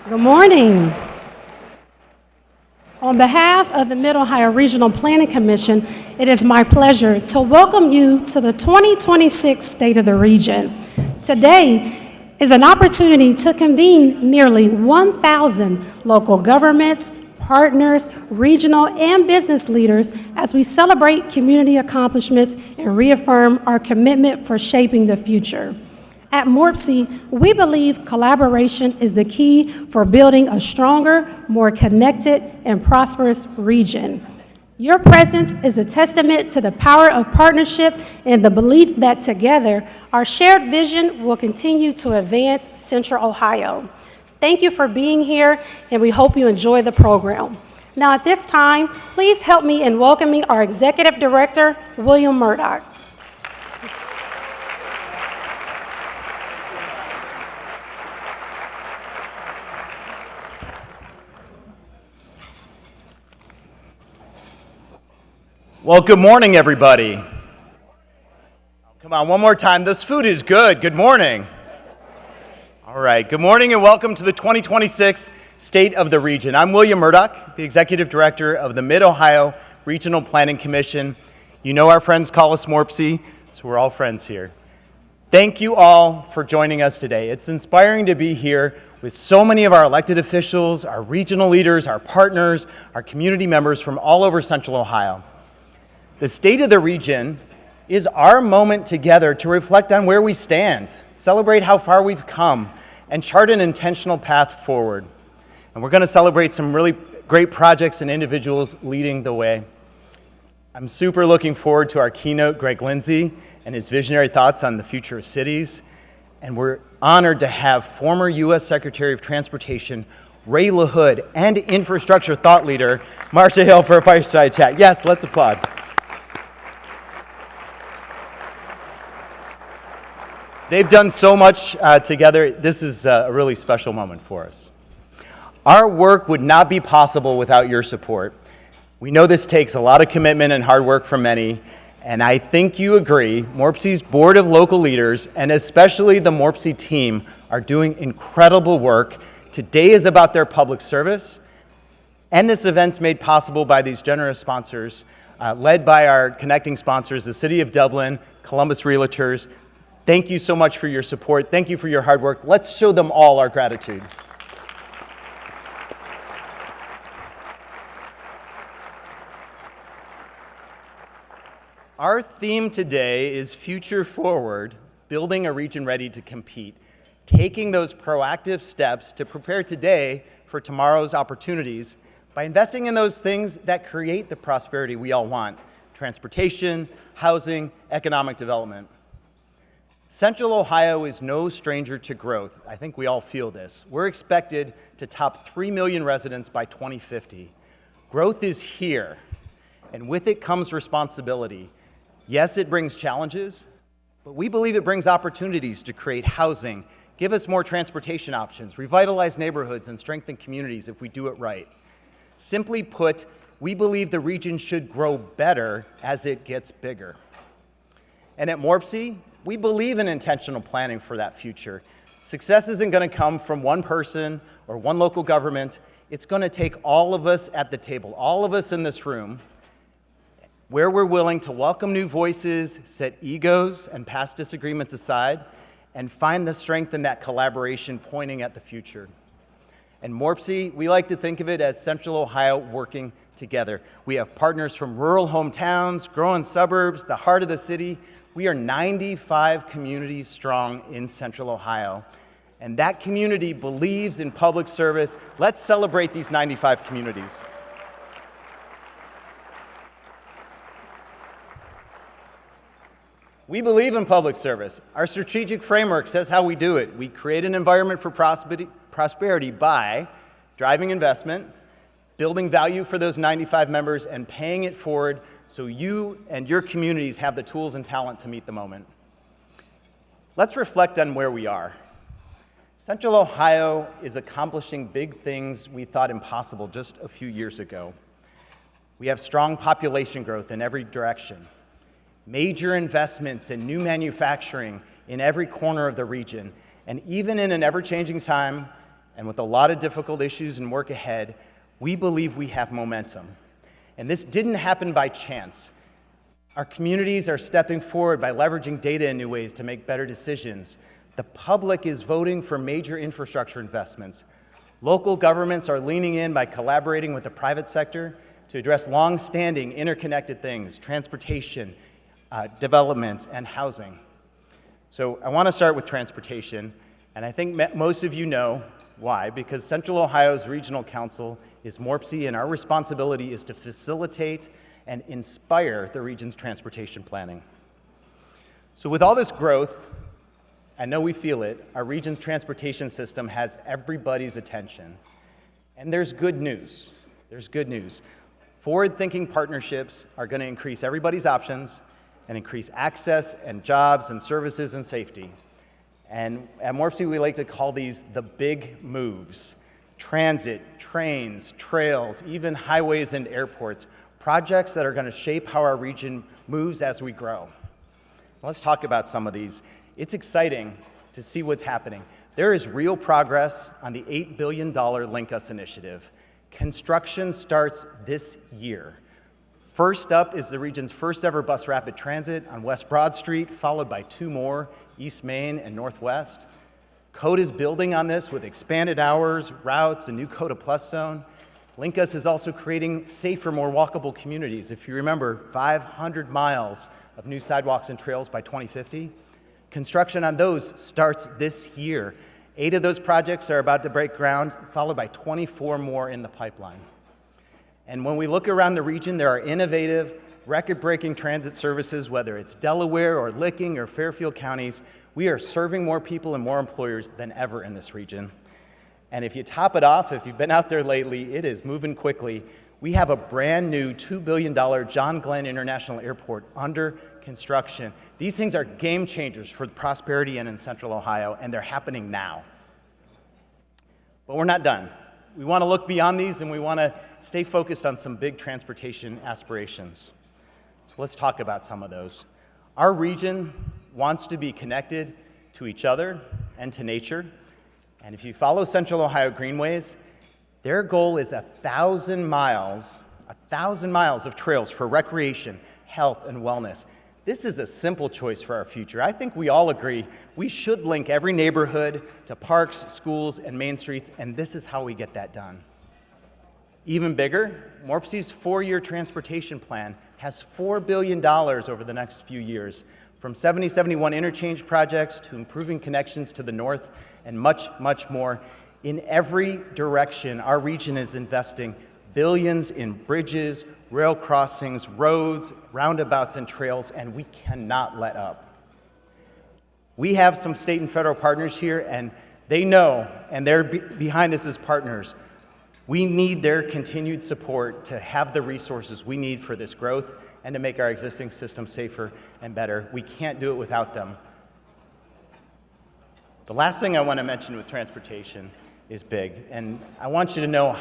Good morning. On behalf of the Mid-Ohio Regional Planning Commission, it is my pleasure to welcome you to the 2026 State of the Region. Today is an opportunity to convene nearly 1,000 local governments, partners, regional, and business leaders as we celebrate community accomplishments and reaffirm our commitment for shaping the future. At MORPC, we believe collaboration is the key for building a stronger, more connected, and prosperous region. Your presence is a testament to the power of partnership and the belief that together, our shared vision will continue to advance Central Ohio. Thank you for being here, and we hope you enjoy the program. Now, at this time, please help me in welcoming our Executive Director, William Murdoch. Well, good morning, everybody. Come on, one more time. This food is good. Good morning. All right, good morning and welcome to the 2026 State of the Region. I'm William Murdoch, the Executive Director of the Mid-Ohio Regional Planning Commission. You know our friends call us MORPC, so we're all friends here. Thank you all for joining us today. It's inspiring to be here with so many of our elected officials, our regional leaders, our partners, our community members from all over Central Ohio. The State of the Region is our moment together to reflect on where we stand, celebrate how far we've come, and chart an intentional path forward. And we're going to celebrate some really great projects and individuals leading the way. I'm super looking forward to our keynote, Greg Lindsay, and his visionary thoughts on the future of cities. And we're honored to have former U.S. Secretary of Transportation Ray LaHood and infrastructure thought leader Marcia Hill for a fireside chat. Yes, let's applaud. They've done so much together. This is a really special moment for us. Our work would not be possible without your support. We know this takes a lot of commitment and hard work from many, and I think you agree, MORPC's Board of Local Leaders, and especially the MORPC team, are doing incredible work. Today is about their public service, and this event's made possible by these generous sponsors, led by our connecting sponsors, the City of Dublin, Columbus Realtors. Thank you so much for your support. Thank you for your hard work. Let's show them all our gratitude. Our theme today is Future Forward, building a region ready to compete, taking those proactive steps to prepare today for tomorrow's opportunities by investing in those things that create the prosperity we all want: transportation, housing, economic development. Central Ohio is no stranger to growth. I think we all feel this. We're expected to top 3 million residents by 2050. Growth is here, and with it comes responsibility. Yes, it brings challenges, but we believe it brings opportunities to create housing, give us more transportation options, revitalize neighborhoods, and strengthen communities if we do it right. Simply put, we believe the region should grow better as it gets bigger. And at MORPC, we believe in intentional planning for that future. Success isn't going to come from one person or one local government. It's going to take all of us at the table, all of us in this room, where we're willing to welcome new voices, set egos and past disagreements aside, and find the strength in that collaboration pointing at the future. And MORPC, we like to think of it as Central Ohio working together. We have partners from rural hometowns, growing suburbs, the heart of the city. We are 95 communities strong in Central Ohio, and that community believes in public service. Let's celebrate these 95 communities. We believe in public service. Our strategic framework says how we do it. We create an environment for prosperity by driving investment, building value for those 95 members, and paying it forward so you and your communities have the tools and talent to meet the moment. Let's reflect on where we are. Central Ohio is accomplishing big things we thought impossible just a few years ago. We have strong population growth in every direction, major investments in new manufacturing in every corner of the region, and even in an ever-changing time, And with a lot of difficult issues and work ahead, we believe we have momentum. And this didn't happen by chance. Our communities are stepping forward by leveraging data in new ways to make better decisions. The public is voting for major infrastructure investments. Local governments are leaning in by collaborating with the private sector to address long-standing interconnected things, transportation, development, and housing. So I want to start with transportation, and I think most of you know why, because Central Ohio's Regional Council is MORPC, and our responsibility is to facilitate and inspire the region's transportation planning. So with all this growth, I know we feel it, our region's transportation system has everybody's attention. And there's good news. There's good news. Forward-thinking partnerships are going to increase everybody's options and increase access and jobs and services and safety. And at MORPC, we like to call these the big moves. Transit, trains, trails, even highways and airports, projects that are going to shape how our region moves as we grow. Let's talk about some of these. It's exciting to see what's happening. There is real progress on the $8 billion Link Us initiative. Construction starts this year. First up is the region's first ever bus rapid transit on West Broad Street, followed by 2 more, East Main and Northwest. Code is building on this with expanded hours, routes, a new Coda Plus zone. Link Us is also creating safer, more walkable communities. If you remember, 500 miles of new sidewalks and trails by 2050. Construction on those starts this year. 8 of those projects are about to break ground, followed by 24 more in the pipeline. And when we look around the region, there are innovative, record-breaking transit services, whether it's Delaware or Licking or Fairfield counties. We are serving more people and more employers than ever in this region. And if you top it off, if you've been out there lately, it is moving quickly. We have a brand new $2 billion John Glenn International Airport under construction. These things are game changers for prosperity and in Central Ohio, and they're happening now. But we're not done. We want to look beyond these, and we want to stay focused on some big transportation aspirations. So let's talk about some of those. Our region wants to be connected to each other and to nature. And if you follow Central Ohio Greenways, their goal is 1,000 miles of trails for recreation, health, and wellness. This is a simple choice for our future. I think we all agree we should link every neighborhood to parks, schools, and main streets, and this is how we get that done. Even bigger, MORPC's 4-year transportation plan has $4 billion over the next few years, from 7071 interchange projects to improving connections to the north and much, much more. In every direction, our region is investing billions in bridges, rail crossings, roads, roundabouts, and trails, and we cannot let up. We have some state and federal partners here, and they know, and they're behind us as partners. We need their continued support to have the resources we need for this growth and to make our existing system safer and better. We can't do it without them. The last thing I want to mention with transportation is big, and I want you to know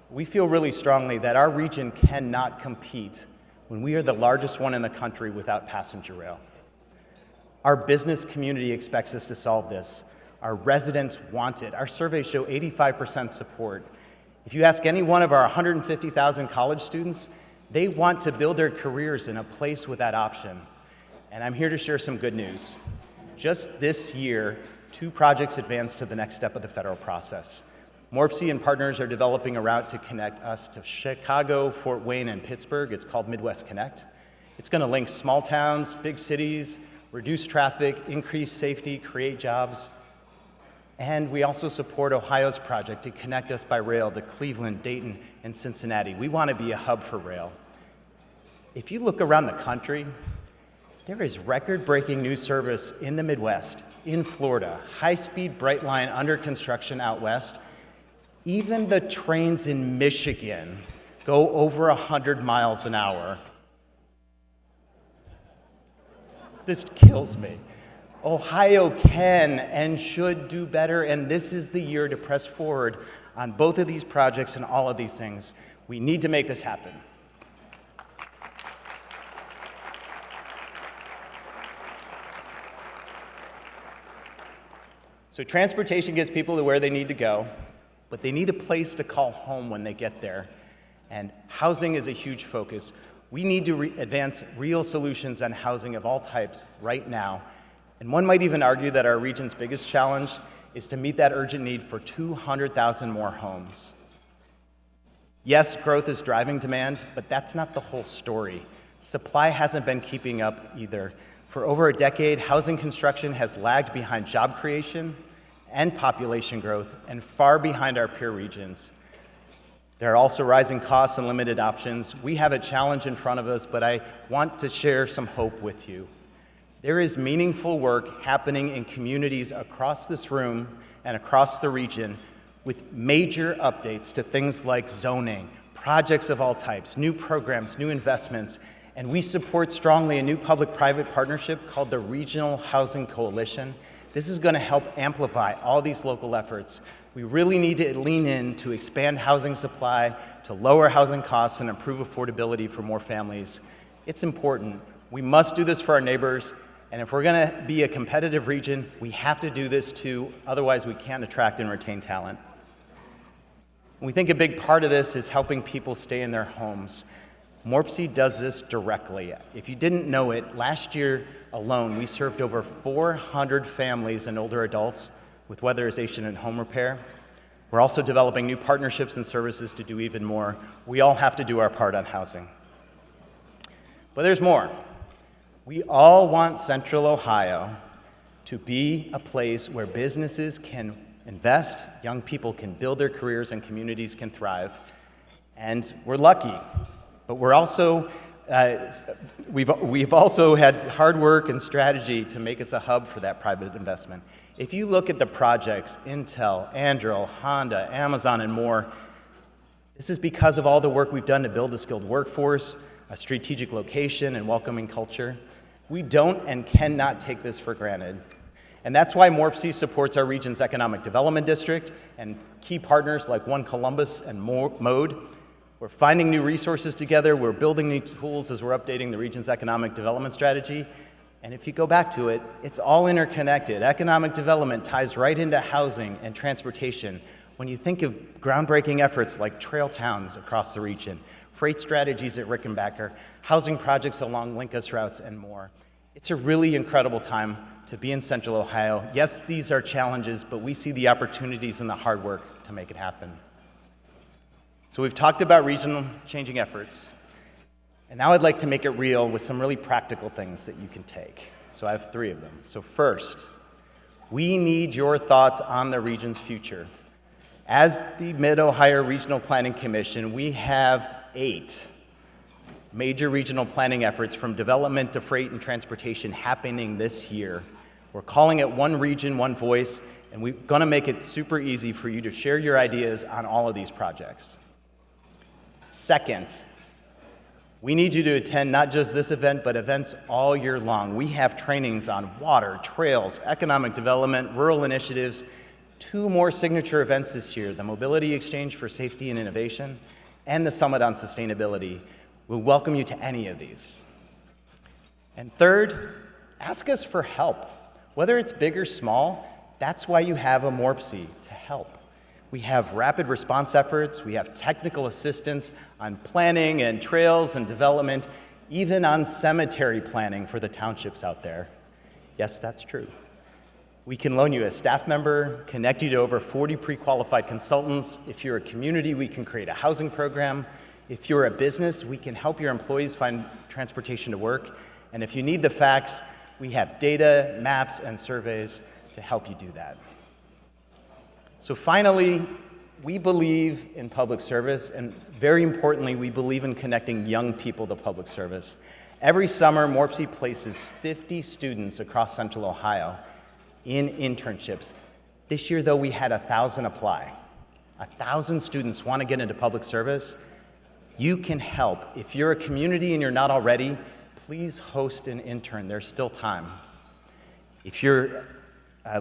we feel really strongly that our region cannot compete when we are the largest one in the country without passenger rail. Our business community expects us to solve this. Our residents want it. Our surveys show 85% support. If you ask any one of our 150,000 college students, they want to build their careers in a place with that option. And I'm here to share some good news. Just this year, 2 projects advanced to the next step of the federal process. MORPC and partners are developing a route to connect us to Chicago, Fort Wayne, and Pittsburgh. It's called Midwest Connect. It's going to link small towns, big cities, reduce traffic, increase safety, create jobs. And we also support Ohio's project to connect us by rail to Cleveland, Dayton, and Cincinnati. We want to be a hub for rail. If you look around the country, there is record-breaking new service in the Midwest, in Florida, high-speed Brightline under construction out west. Even the trains in Michigan go over 100 miles an hour. This kills me. Ohio can and should do better, and this is the year to press forward on both of these projects and all of these things. We need to make this happen. So transportation gets people to where they need to go, but they need a place to call home when they get there. And housing is a huge focus. We need to advance real solutions on housing of all types right now. And one might even argue that our region's biggest challenge is to meet that urgent need for 200,000 more homes. Yes, growth is driving demand, but that's not the whole story. Supply hasn't been keeping up either. For over a decade, housing construction has lagged behind job creation and population growth and far behind our peer regions. There are also rising costs and limited options. We have a challenge in front of us, but I want to share some hope with you. There is meaningful work happening in communities across this room and across the region with major updates to things like zoning, projects of all types, new programs, new investments, and we support strongly a new public-private partnership called the Regional Housing Coalition. This is going to help amplify all these local efforts. We really need to lean in to expand housing supply, to lower housing costs, and improve affordability for more families. It's important. We must do this for our neighbors, and if we're going to be a competitive region, we have to do this too, otherwise we can't attract and retain talent. We think a big part of this is helping people stay in their homes. MORPC does this directly. If you didn't know it, last year alone, we served over 400 families and older adults with weatherization and home repair. We're also developing new partnerships and services to do even more. We all have to do our part on housing. But there's more. We all want Central Ohio to be a place where businesses can invest, young people can build their careers, and communities can thrive. And we're lucky, but we're also we've also had hard work and strategy to make us a hub for that private investment. If you look at the projects, Intel, Anduril, Honda, Amazon, and more, this is because of all the work we've done to build a skilled workforce, a strategic location, and welcoming culture. We don't and cannot take this for granted. And that's why MORPC supports our region's economic development district and key partners like One Columbus and Mode. We're finding new resources together. We're building new tools as we're updating the region's economic development strategy. And if you go back to it, it's all interconnected. Economic development ties right into housing and transportation. When you think of groundbreaking efforts like trail towns across the region, freight strategies at Rickenbacker, housing projects along Linkus routes, and more. It's a really incredible time to be in Central Ohio. Yes, these are challenges, but we see the opportunities and the hard work to make it happen. So we've talked about regional changing efforts, and now I'd like to make it real with some really practical things that you can take. So I have 3 of them. So first, we need your thoughts on the region's future. As the Mid-Ohio Regional Planning Commission, we have 8 major regional planning efforts from development to freight and transportation happening this year. We're calling it One Region, One Voice, and we're going to make it super easy for you to share your ideas on all of these projects. Second, we need you to attend not just this event, but events all year long. We have trainings on water, trails, economic development, rural initiatives, 2 more signature events this year, the Mobility Exchange for Safety and Innovation and the Summit on Sustainability. We welcome you to any of these. And third, ask us for help. Whether it's big or small, that's why you have a MORPC, to help. We have rapid response efforts, we have technical assistance on planning and trails and development, even on cemetery planning for the townships out there. Yes, that's true. We can loan you a staff member, connect you to over 40 pre-qualified consultants. If you're a community, we can create a housing program. If you're a business, we can help your employees find transportation to work. And if you need the facts, we have data, maps, and surveys to help you do that. So finally, we believe in public service, and very importantly, we believe in connecting young people to public service. Every summer, MORPC places 50 students across Central Ohio in internships. This year, though, we had 1,000 apply. 1,000 students want to get into public service. You can help. If you're a community and you're not already, please host an intern. There's still time. If you're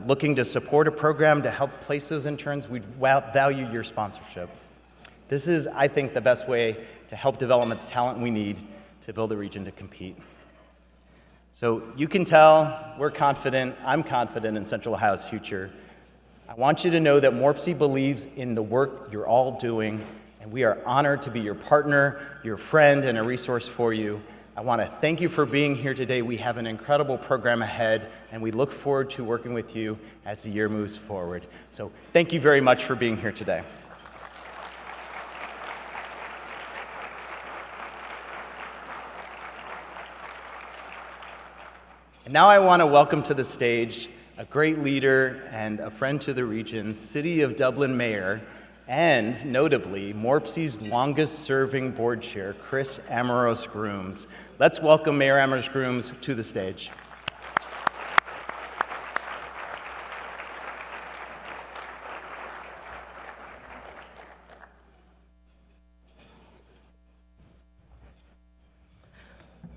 looking to support a program to help place those interns, we'd value your sponsorship. This is, I think, the best way to help develop the talent we need to build a region to compete. So you can tell we're confident, I'm confident in Central Ohio's future. I want you to know that MORPC believes in the work you're all doing, and we are honored to be your partner, your friend, and a resource for you. I want to thank you for being here today. We have an incredible program ahead, and we look forward to working with you as the year moves forward. So thank you very much for being here today. And now I want to welcome to the stage a great leader and a friend to the region, City of Dublin Mayor, and notably, MORPC's longest-serving board chair, Chris Amoros-Grooms. Let's welcome Mayor Amoros-Grooms to the stage.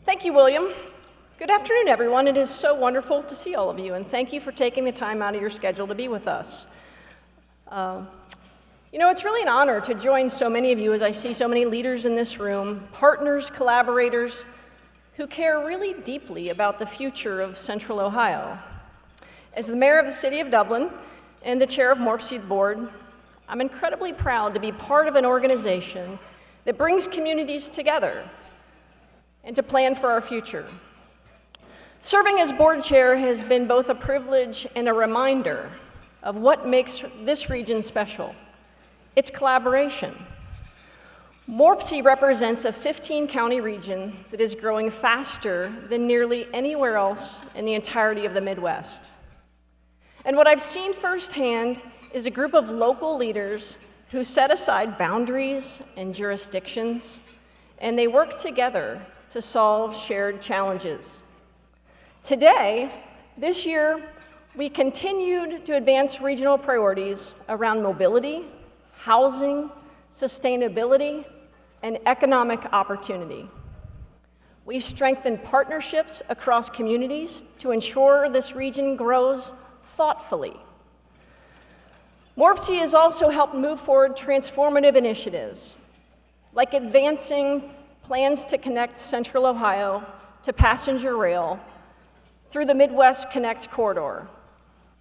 Thank you, William. Good afternoon, everyone. It is so wonderful to see all of you, and thank you for taking the time out of your schedule to be with us. It's really an honor to join so many of you as I see so many leaders in this room, partners, collaborators, who care really deeply about the future of Central Ohio. As the mayor of the City of Dublin and the chair of MORPC Board, I'm incredibly proud to be part of an organization that brings communities together and to plan for our future. Serving as board chair has been both a privilege and a reminder of what makes this region special. It's collaboration. MORPC represents a 15-county region that is growing faster than nearly anywhere else in the entirety of the Midwest. And what I've seen firsthand is a group of local leaders who set aside boundaries and jurisdictions, and they work together to solve shared challenges. Today, this year, we continued to advance regional priorities around mobility, housing, sustainability, and economic opportunity. We've strengthened partnerships across communities to ensure this region grows thoughtfully. MORPC has also helped move forward transformative initiatives, like advancing plans to connect Central Ohio to passenger rail through the Midwest Connect corridor,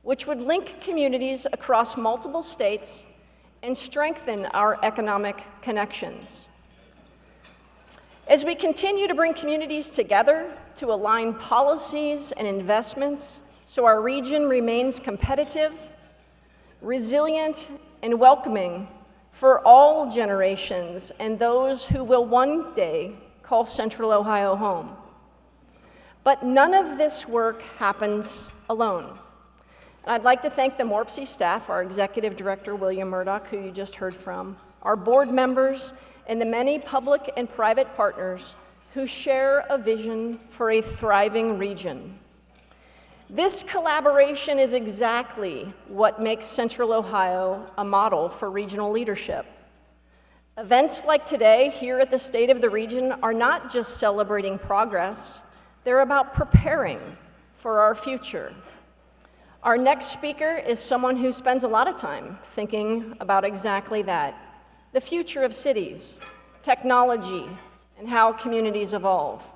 which would link communities across multiple states and strengthen our economic connections. As we continue to bring communities together to align policies and investments so our region remains competitive, resilient, and welcoming for all generations and those who will one day call Central Ohio home. But none of this work happens alone. And I'd like to thank the MORPC staff, our executive director, William Murdoch, who you just heard from, our board members, and the many public and private partners who share a vision for a thriving region. This collaboration is exactly what makes Central Ohio a model for regional leadership. Events like today here at the State of the Region are not just celebrating progress, they're about preparing for our future. Our next speaker is someone who spends a lot of time thinking about exactly that, the future of cities, technology, and how communities evolve.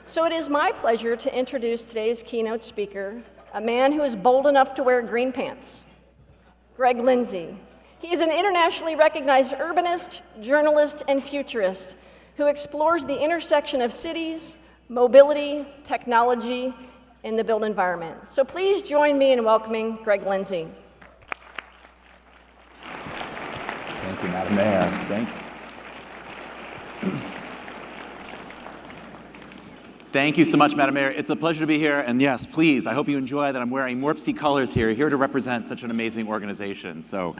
So it is my pleasure to introduce today's keynote speaker, a man who is bold enough to wear green pants, Greg Lindsay. He is an internationally recognized urbanist, journalist, and futurist who explores the intersection of cities, mobility, technology, and the built environment. So please join me in welcoming Greg Lindsay. Thank you, Madam Mayor. Thank you. Thank you so much, Madam Mayor. It's a pleasure to be here. And yes, please, I hope you enjoy that I'm wearing MORPC colors here to represent such an amazing organization. So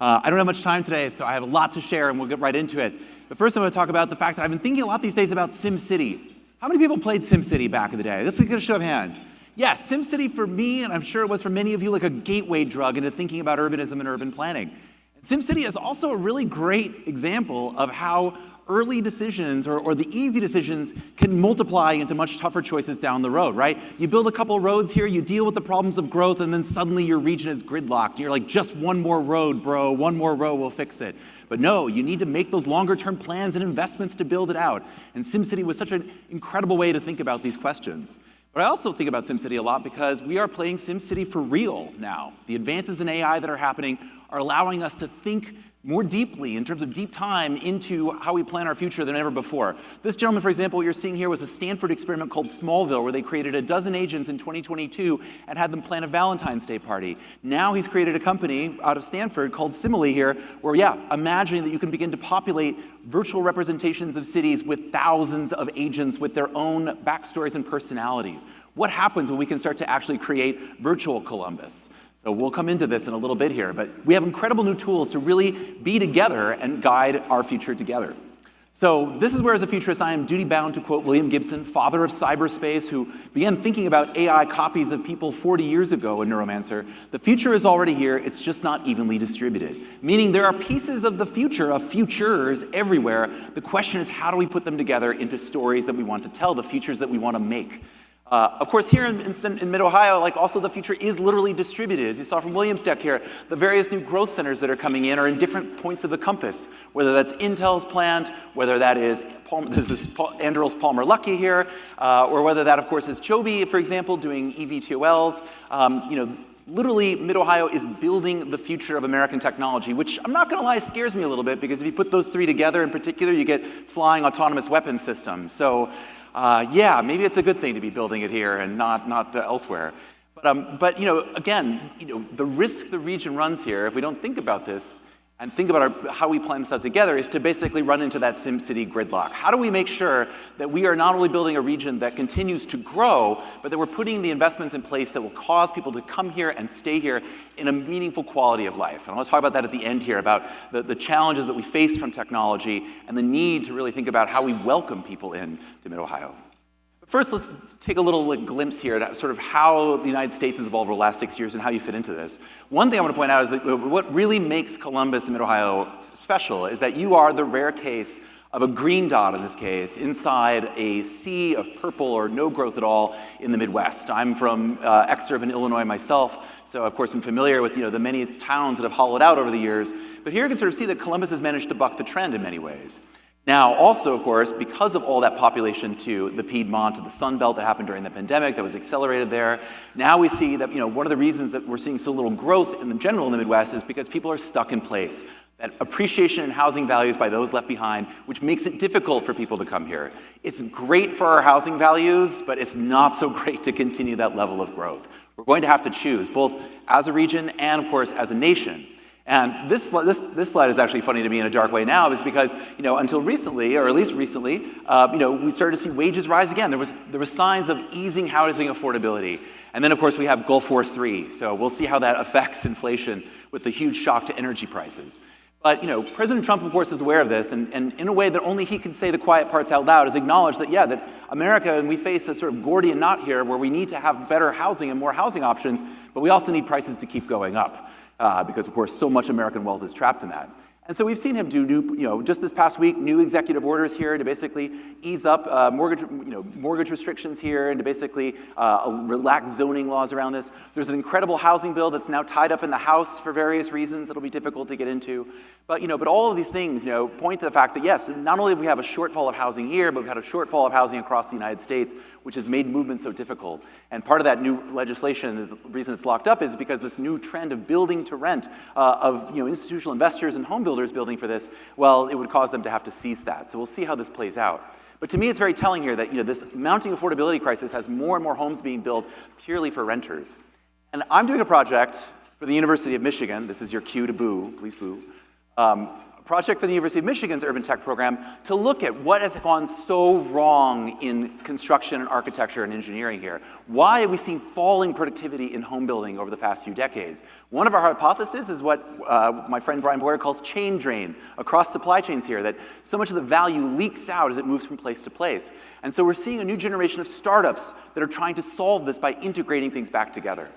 I don't have much time today, so I have a lot to share, and we'll get right into it. But first, I'm going to talk about the fact that I've been thinking a lot these days about SimCity. How many people played SimCity back in the day? Let's get a show of hands. Yes, SimCity for me, and I'm sure it was for many of you, like a gateway drug into thinking about urbanism and urban planning. And SimCity is also a really great example of how early decisions or the easy decisions can multiply into much tougher choices down the road, right? You build a couple roads here, you deal with the problems of growth, and then suddenly your region is gridlocked. And you're like, just one more road, bro, one more row will fix it. But no, you need to make those longer term plans and investments to build it out. And SimCity was such an incredible way to think about these questions. But I also think about SimCity a lot because we are playing SimCity for real now. The advances in AI that are happening are allowing us to think more deeply, in terms of deep time, into how we plan our future than ever before. This gentleman, for example, what you're seeing here was a Stanford experiment called Smallville, where they created a dozen agents in 2022 and had them plan a Valentine's Day party. Now he's created a company out of Stanford called Simile here, where, imagining that you can begin to populate virtual representations of cities with thousands of agents with their own backstories and personalities. What happens when we can start to actually create virtual Columbus? So we'll come into this in a little bit here, but we have incredible new tools to really be together and guide our future together. So this is where, as a futurist, I am duty-bound to quote William Gibson, father of cyberspace, who began thinking about AI copies of people 40 years ago in Neuromancer. The future is already here, it's just not evenly distributed. Meaning there are pieces of the future, of futures, everywhere. The question is, how do we put them together into stories that we want to tell, the futures that we want to make? Of course, here in Mid-Ohio, also the future is literally distributed. As you saw from William's deck here, the various new growth centers that are coming in are in different points of the compass, whether that's Intel's plant, whether that is Anduril's Palmer Luckey here, or whether that, of course, is Chobe, for example, doing eVTOLs. Literally, Mid-Ohio is building the future of American technology, which I'm not going to lie, scares me a little bit, because if you put those three together in particular, you get flying autonomous weapons systems. So maybe it's a good thing to be building it here and not elsewhere. But again, the risk the region runs here, if we don't think about this and think about how we plan this out together, is to basically run into that SimCity gridlock. How do we make sure that we are not only building a region that continues to grow, but that we're putting the investments in place that will cause people to come here and stay here in a meaningful quality of life? And I want to talk about that at the end here, about the challenges that we face from technology and the need to really think about how we welcome people in to Mid-Ohio. First, let's take a little glimpse here at sort of how the United States has evolved over the last 6 years and how you fit into this. One thing I want to point out is that what really makes Columbus and Mid-Ohio special is that you are the rare case of a green dot, in this case, inside a sea of purple or no growth at all in the Midwest. I'm from exurban Illinois myself, so of course I'm familiar with the many towns that have hollowed out over the years. But here you can sort of see that Columbus has managed to buck the trend in many ways. Now, also, of course, because of all that population to the Piedmont, to the Sun Belt that happened during the pandemic, that was accelerated there, now we see that one of the reasons that we're seeing so little growth in general in the Midwest is because people are stuck in place. That appreciation in housing values by those left behind, which makes it difficult for people to come here. It's great for our housing values, but it's not so great to continue that level of growth. We're going to have to choose, both as a region and, of course, as a nation. And this slide is actually funny to me in a dark way now, is because until recently, or at least recently, we started to see wages rise again. There was signs of easing housing affordability, and then of course we have Gulf War III. So we'll see how that affects inflation with the huge shock to energy prices. But President Trump, of course, is aware of this, and in a way that only he can say the quiet parts out loud, is acknowledge that that America, and we face a sort of Gordian knot here, where we need to have better housing and more housing options, but we also need prices to keep going up. Because, of course, so much American wealth is trapped in that. And so we've seen him do new, just this past week, new executive orders here to basically ease up mortgage restrictions here, and to basically relax zoning laws around this. There's an incredible housing bill that's now tied up in the House for various reasons that'll be difficult to get into. But all of these things, point to the fact that yes, not only do we have a shortfall of housing here, but we've had a shortfall of housing across the United States, which has made movement so difficult. And part of that new legislation, the reason it's locked up, is because this new trend of building to rent, of institutional investors and home builders building for this, well, it would cause them to have to cease that. So we'll see how this plays out. But to me, it's very telling here that this mounting affordability crisis has more and more homes being built purely for renters. And I'm doing a project for the University of Michigan. This is your cue to boo, please boo. A project for the University of Michigan's Urban Tech program to look at what has gone so wrong in construction and architecture and engineering here. Why have we seen falling productivity in home building over the past few decades? One of our hypotheses is what my friend Brian Boyer calls chain drain across supply chains here, that so much of the value leaks out as it moves from place to place. And so we're seeing a new generation of startups that are trying to solve this by integrating things back together.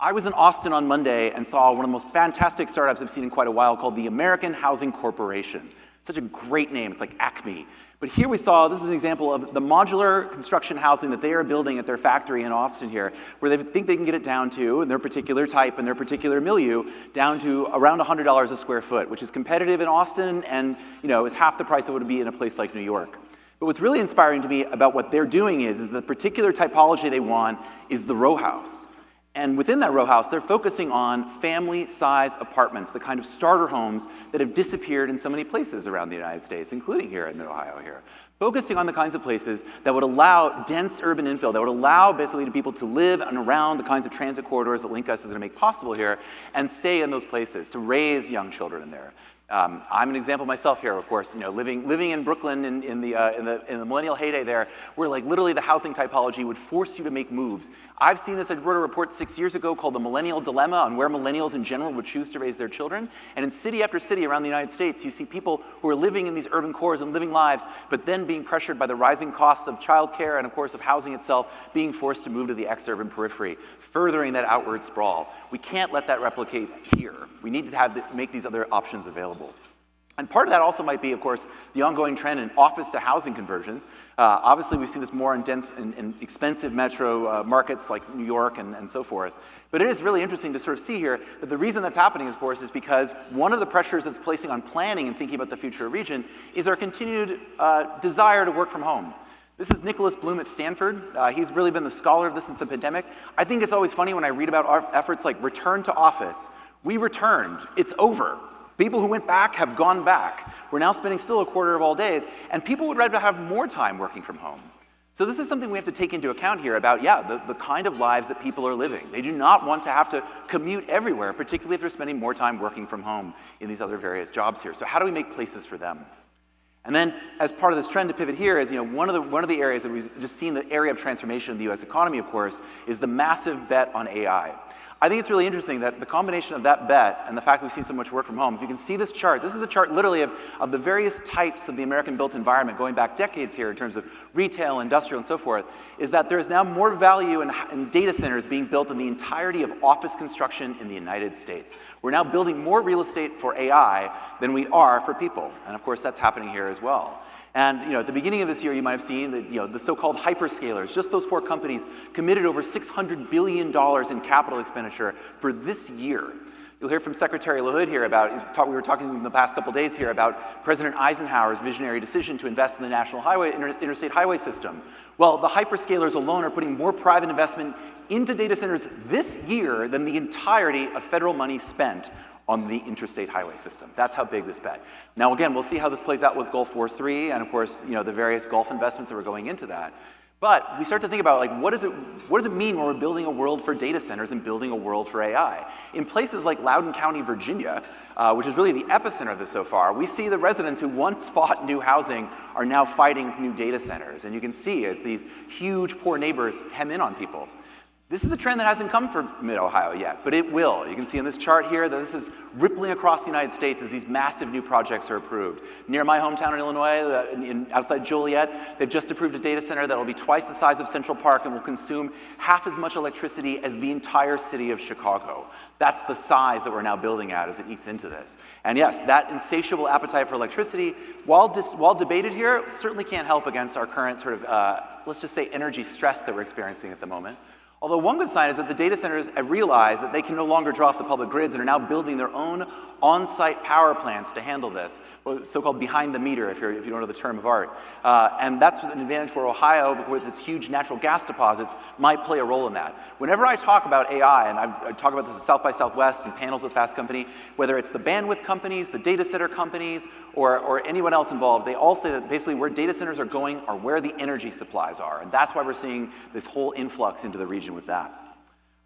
I was in Austin on Monday and saw one of the most fantastic startups I've seen in quite a while, called the American Housing Corporation. Such a great name, it's like Acme. But here we saw, this is an example of the modular construction housing that they are building at their factory in Austin here, where they think they can get it down to, in their particular type and their particular milieu, down to around $100 a square foot, which is competitive in Austin and is half the price it would be in a place like New York. But what's really inspiring to me about what they're doing is the particular typology they want is the row house. And within that row house, they're focusing on family-size apartments, the kind of starter homes that have disappeared in so many places around the United States, including here in Mid-Ohio here. Focusing on the kinds of places that would allow dense urban infill, that would allow basically people to live and around the kinds of transit corridors that Link Us is going to make possible here, and stay in those places, to raise young children in there. I'm an example myself here, of course, living in Brooklyn in the millennial heyday there, where like literally the housing typology would force you to make moves. I've seen this. I wrote a report 6 years ago called The Millennial Dilemma on where millennials in general would choose to raise their children. And in city after city around the United States, you see people who are living in these urban cores and living lives, but then being pressured by the rising costs of childcare and of course of housing itself, being forced to move to the ex-urban periphery, furthering that outward sprawl. We can't let that replicate here. We need to make these other options available. And part of that also might be, of course, the ongoing trend in office to housing conversions. Obviously, we see this more in dense and expensive metro markets like New York and so forth. But it is really interesting to sort of see here that the reason that's happening, of course, is because one of the pressures that's placing on planning and thinking about the future of region is our continued desire to work from home. This is Nicholas Bloom at Stanford. He's really been the scholar of this since the pandemic. I think it's always funny when I read about our efforts like return to office. We returned. It's over. People who went back have gone back. We're now spending still a quarter of all days, and people would rather have more time working from home. So this is something we have to take into account here about, the kind of lives that people are living. They do not want to have to commute everywhere, particularly if they're spending more time working from home in these other various jobs here. So how do we make places for them? And then, as part of this trend to pivot here is, one of the areas that we've just seen the area of transformation in the U.S. economy, of course, is the massive bet on AI. I think it's really interesting that the combination of that bet and the fact that we've seen so much work from home, if you can see this chart, this is a chart literally of the various types of the American built environment going back decades here in terms of retail, industrial, and so forth, is that there is now more value in data centers being built in the entirety of office construction in the United States. We're now building more real estate for AI than we are for people. And of course, that's happening here as well. And at the beginning of this year, you might have seen that the so-called hyperscalers, just those 4 companies, committed over $600 billion in capital expenditure for this year. You'll hear from Secretary LaHood here about, we were talking in the past couple days here about President Eisenhower's visionary decision to invest in the national highway, interstate highway system. Well, the hyperscalers alone are putting more private investment into data centers this year than the entirety of federal money spent on the interstate highway system. That's how big this bet. Now again, we'll see how this plays out with Gulf War III and of course, the various Gulf investments that were going into that. But we start to think about what does it mean when we're building a world for data centers and building a world for AI? In places like Loudoun County, Virginia, which is really the epicenter of this so far, we see the residents who once fought new housing are now fighting new data centers. And you can see as these huge poor neighbors hem in on people. This is a trend that hasn't come for Mid-Ohio yet, but it will. You can see in this chart here that this is rippling across the United States as these massive new projects are approved. Near my hometown in Illinois, outside Joliet, they've just approved a data center that will be twice the size of Central Park and will consume half as much electricity as the entire city of Chicago. That's the size that we're now building at as it eats into this. And yes, that insatiable appetite for electricity, while debated here, certainly can't help against our current sort of, let's just say, energy stress that we're experiencing at the moment. Although one good sign is that the data centers have realized that they can no longer draw off the public grids and are now building their own on-site power plants to handle this, so-called behind the meter, if you don't know the term of art. And that's an advantage where Ohio, with its huge natural gas deposits, might play a role in that. Whenever I talk about AI, and I talk about this at South by Southwest and panels with Fast Company, whether it's the bandwidth companies, the data center companies, or anyone else involved, they all say that basically where data centers are going are where the energy supplies are. And that's why we're seeing this whole influx into the region with that.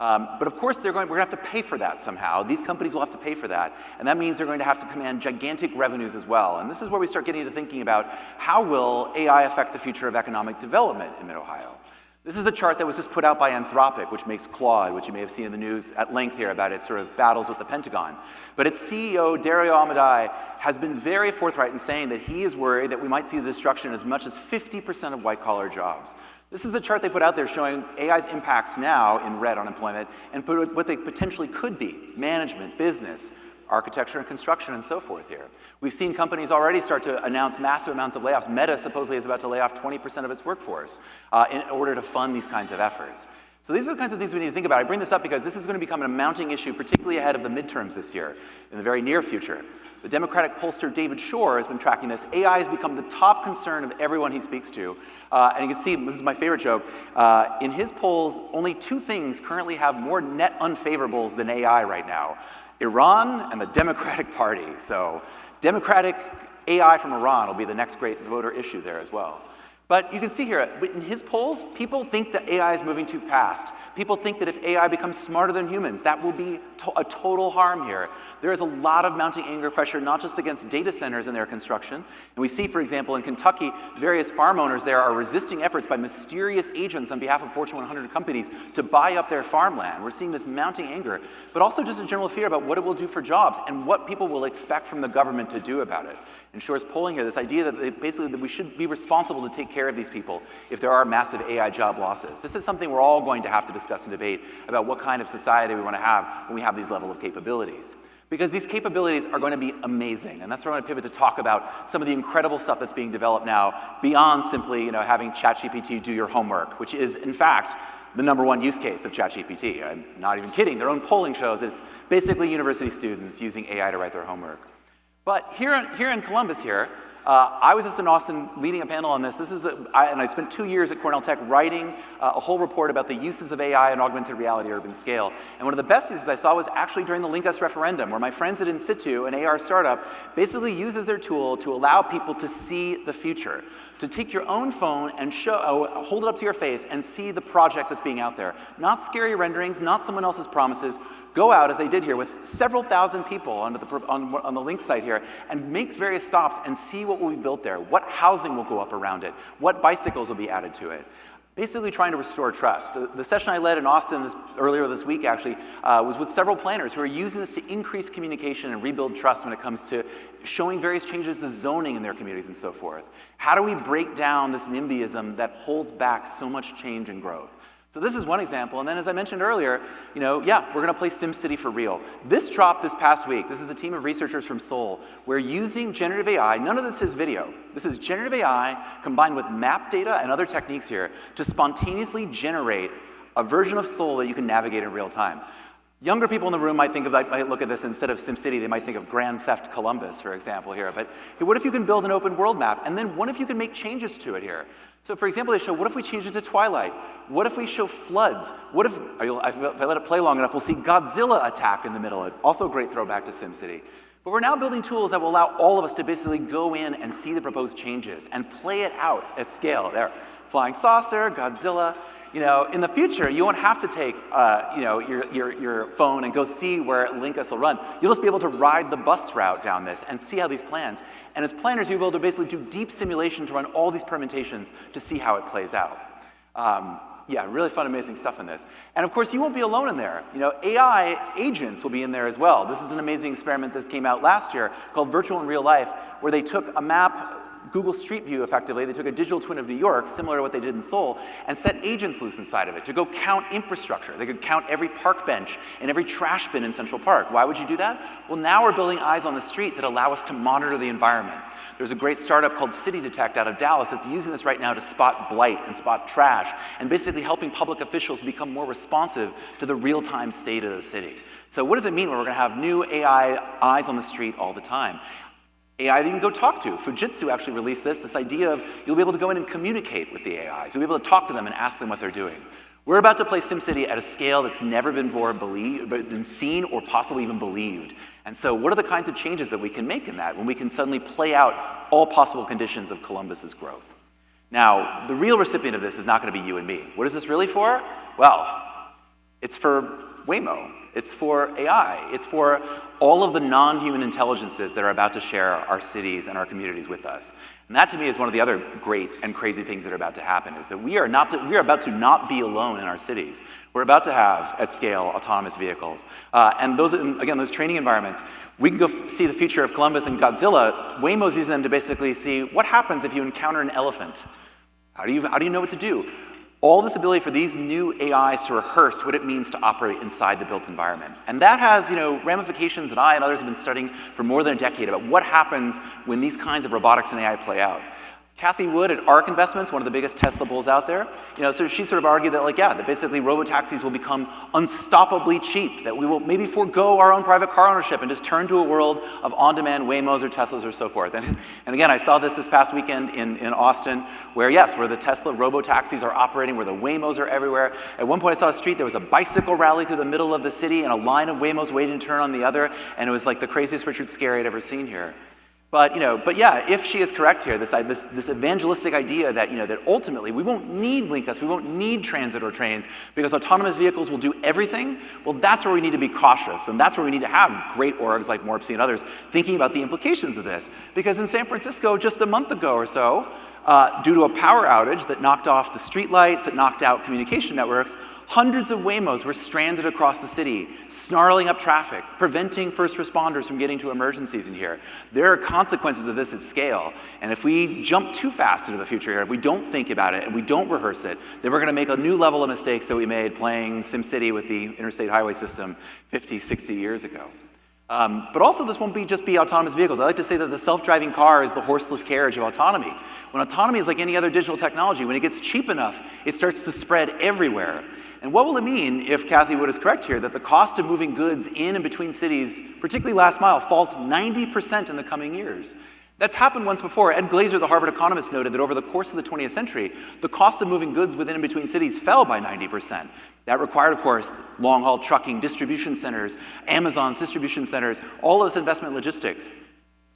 But of course, we're going to have to pay for that somehow. These companies will have to pay for that. And that means they're going to have to command gigantic revenues as well. And this is where we start getting into thinking about how will AI affect the future of economic development in Mid-Ohio. This is a chart that was just put out by Anthropic, which makes Claude, which you may have seen in the news at length here about its sort of battles with the Pentagon. But its CEO, Dario Amodei, has been very forthright in saying that he is worried that we might see the destruction of as much as 50% of white-collar jobs. This is a chart they put out there showing AI's impacts now in red on employment and what they potentially could be: management, business, architecture and construction, and so forth here. We've seen companies already start to announce massive amounts of layoffs. Meta supposedly is about to lay off 20% of its workforce in order to fund these kinds of efforts. So these are the kinds of things we need to think about. I bring this up because this is going to become a mounting issue, particularly ahead of the midterms this year, in the very near future. The Democratic pollster David Shore has been tracking this. AI has become the top concern of everyone he speaks to. And you can see, this is my favorite joke, in his polls, only 2 things currently have more net unfavorables than AI right now: Iran and the Democratic Party. So Democratic AI from Iran will be the next great voter issue there as well. But you can see here, in his polls, people think that AI is moving too fast. People think that if AI becomes smarter than humans, that will be a total harm here. There is a lot of mounting anger pressure, not just against data centers and their construction. And we see, for example, in Kentucky, various farm owners there are resisting efforts by mysterious agents on behalf of Fortune 100 companies to buy up their farmland. We're seeing this mounting anger, but also just a general fear about what it will do for jobs and what people will expect from the government to do about it. And Shore's polling here, this idea that basically that we should be responsible to take care of these people if there are massive AI job losses. This is something we're all going to have to discuss and debate about what kind of society we want to have when we have these level of capabilities. Because these capabilities are going to be amazing. And that's where I want to pivot to talk about some of the incredible stuff that's being developed now beyond simply having ChatGPT do your homework, which is, in fact, the #1 use case of ChatGPT. I'm not even kidding. Their own polling shows that it's basically university students using AI to write their homework. But here in Columbus here, I was just in Austin leading a panel on this. And I spent 2 years at Cornell Tech writing a whole report about the uses of AI and augmented reality at urban scale. And one of the best uses I saw was actually during the Linkus referendum, where my friends at In Situ, an AR startup, basically uses their tool to allow people to see the future. To take your own phone and hold it up to your face and see the project that's being out there. Not scary renderings, not someone else's promises. Go out, as they did here, with several thousand people on the link site here, and make various stops and see what will be built there, what housing will go up around it, what bicycles will be added to it. Basically trying to restore trust. The session I led in Austin earlier this week actually was with several planners who are using this to increase communication and rebuild trust when it comes to showing various changes to zoning in their communities and so forth. How do we break down this NIMBYism that holds back so much change and growth? So this is one example, and then as I mentioned earlier, we're gonna play SimCity for real. This dropped this past week. This is a team of researchers from Seoul. We're using generative AI, none of this is video. This is generative AI combined with map data and other techniques here to spontaneously generate a version of Seoul that you can navigate in real time. Younger people in the room might look at this instead of SimCity, they might think of Grand Theft Columbus, for example, here. But hey, what if you can build an open world map? And then what if you can make changes to it here? So for example, they show, what if we change it to twilight? What if we show floods? What if I let it play long enough, we'll see Godzilla attack in the middle of it. Also a great throwback to SimCity. But we're now building tools that will allow all of us to basically go in and see the proposed changes and play it out at scale. There, flying saucer, Godzilla. In the future, you won't have to take, your phone and go see where Linkus will run. You'll just be able to ride the bus route down this and see how these plans. And as planners, you'll be able to basically do deep simulation to run all these permutations to see how it plays out. Really fun, amazing stuff in this. And of course, you won't be alone in there. AI agents will be in there as well. This is an amazing experiment that came out last year called Virtual in Real Life, where they took a map, Google Street View, effectively. They took a digital twin of New York, similar to what they did in Seoul, and set agents loose inside of it to go count infrastructure. They could count every park bench and every trash bin in Central Park. Why would you do that? Well, now we're building eyes on the street that allow us to monitor the environment. There's a great startup called City Detect out of Dallas that's using this right now to spot blight and spot trash, and basically helping public officials become more responsive to the real-time state of the city. So what does it mean when we're gonna have new AI eyes on the street all the time? AI that you can go talk to. Fujitsu actually released this idea of you'll be able to go in and communicate with the AIs. You'll be able to talk to them and ask them what they're doing. We're about to play SimCity at a scale that's never been been seen or possibly even believed. And so what are the kinds of changes that we can make in that when we can suddenly play out all possible conditions of Columbus's growth? Now, the real recipient of this is not gonna be you and me. What is this really for? Well, it's for Waymo. It's for AI. It's for all of the non-human intelligences that are about to share our cities and our communities with us. And that to me is one of the other great and crazy things that are about to happen, is that we are about to not be alone in our cities. We're about to have, at scale, autonomous vehicles. And those training environments, we can go see the future of Columbus and Godzilla. Waymo's using them to basically see what happens if you encounter an elephant. How do you know what to do? All this ability for these new AIs to rehearse what it means to operate inside the built environment. And that has ramifications that I and others have been studying for more than a decade about what happens when these kinds of robotics and AI play out. Kathy Wood at ARK Investments, one of the biggest Tesla bulls out there, so she sort of argued that, that basically robotaxis will become unstoppably cheap, that we will maybe forego our own private car ownership and just turn to a world of on-demand Waymos or Teslas or so forth. And again, I saw this past weekend in Austin, where the Tesla robotaxis are operating, where the Waymos are everywhere. At one point I saw a street, there was a bicycle rally through the middle of the city and a line of Waymos waiting to turn on the other, and it was like the craziest Richard Scary I'd ever seen here. But yeah, if she is correct here, this evangelistic idea that that ultimately we won't need link us, we won't need transit or trains because autonomous vehicles will do everything. Well, that's where we need to be cautious, and that's where we need to have great orgs like MORPC and others thinking about the implications of this. Because in San Francisco, just a month ago or so, due to a power outage that knocked off the streetlights, that knocked out communication networks, hundreds of Waymos were stranded across the city, snarling up traffic, preventing first responders from getting to emergencies in here. There are consequences of this at scale, and if we jump too fast into the future here, if we don't think about it and we don't rehearse it, then we're going to make a new level of mistakes that we made playing SimCity with the interstate highway system 50, 60 years ago. But also, this won't just be autonomous vehicles. I like to say that the self-driving car is the horseless carriage of autonomy. When autonomy is like any other digital technology, when it gets cheap enough, it starts to spread everywhere. And what will it mean if Kathy Wood is correct here, that the cost of moving goods in and between cities, particularly last mile, falls 90% in the coming years? That's happened once before. Ed Glazer, the Harvard economist, noted that over the course of the 20th century, the cost of moving goods within and between cities fell by 90%. That required, of course, long-haul trucking, distribution centers, Amazon's distribution centers, all of this investment in logistics.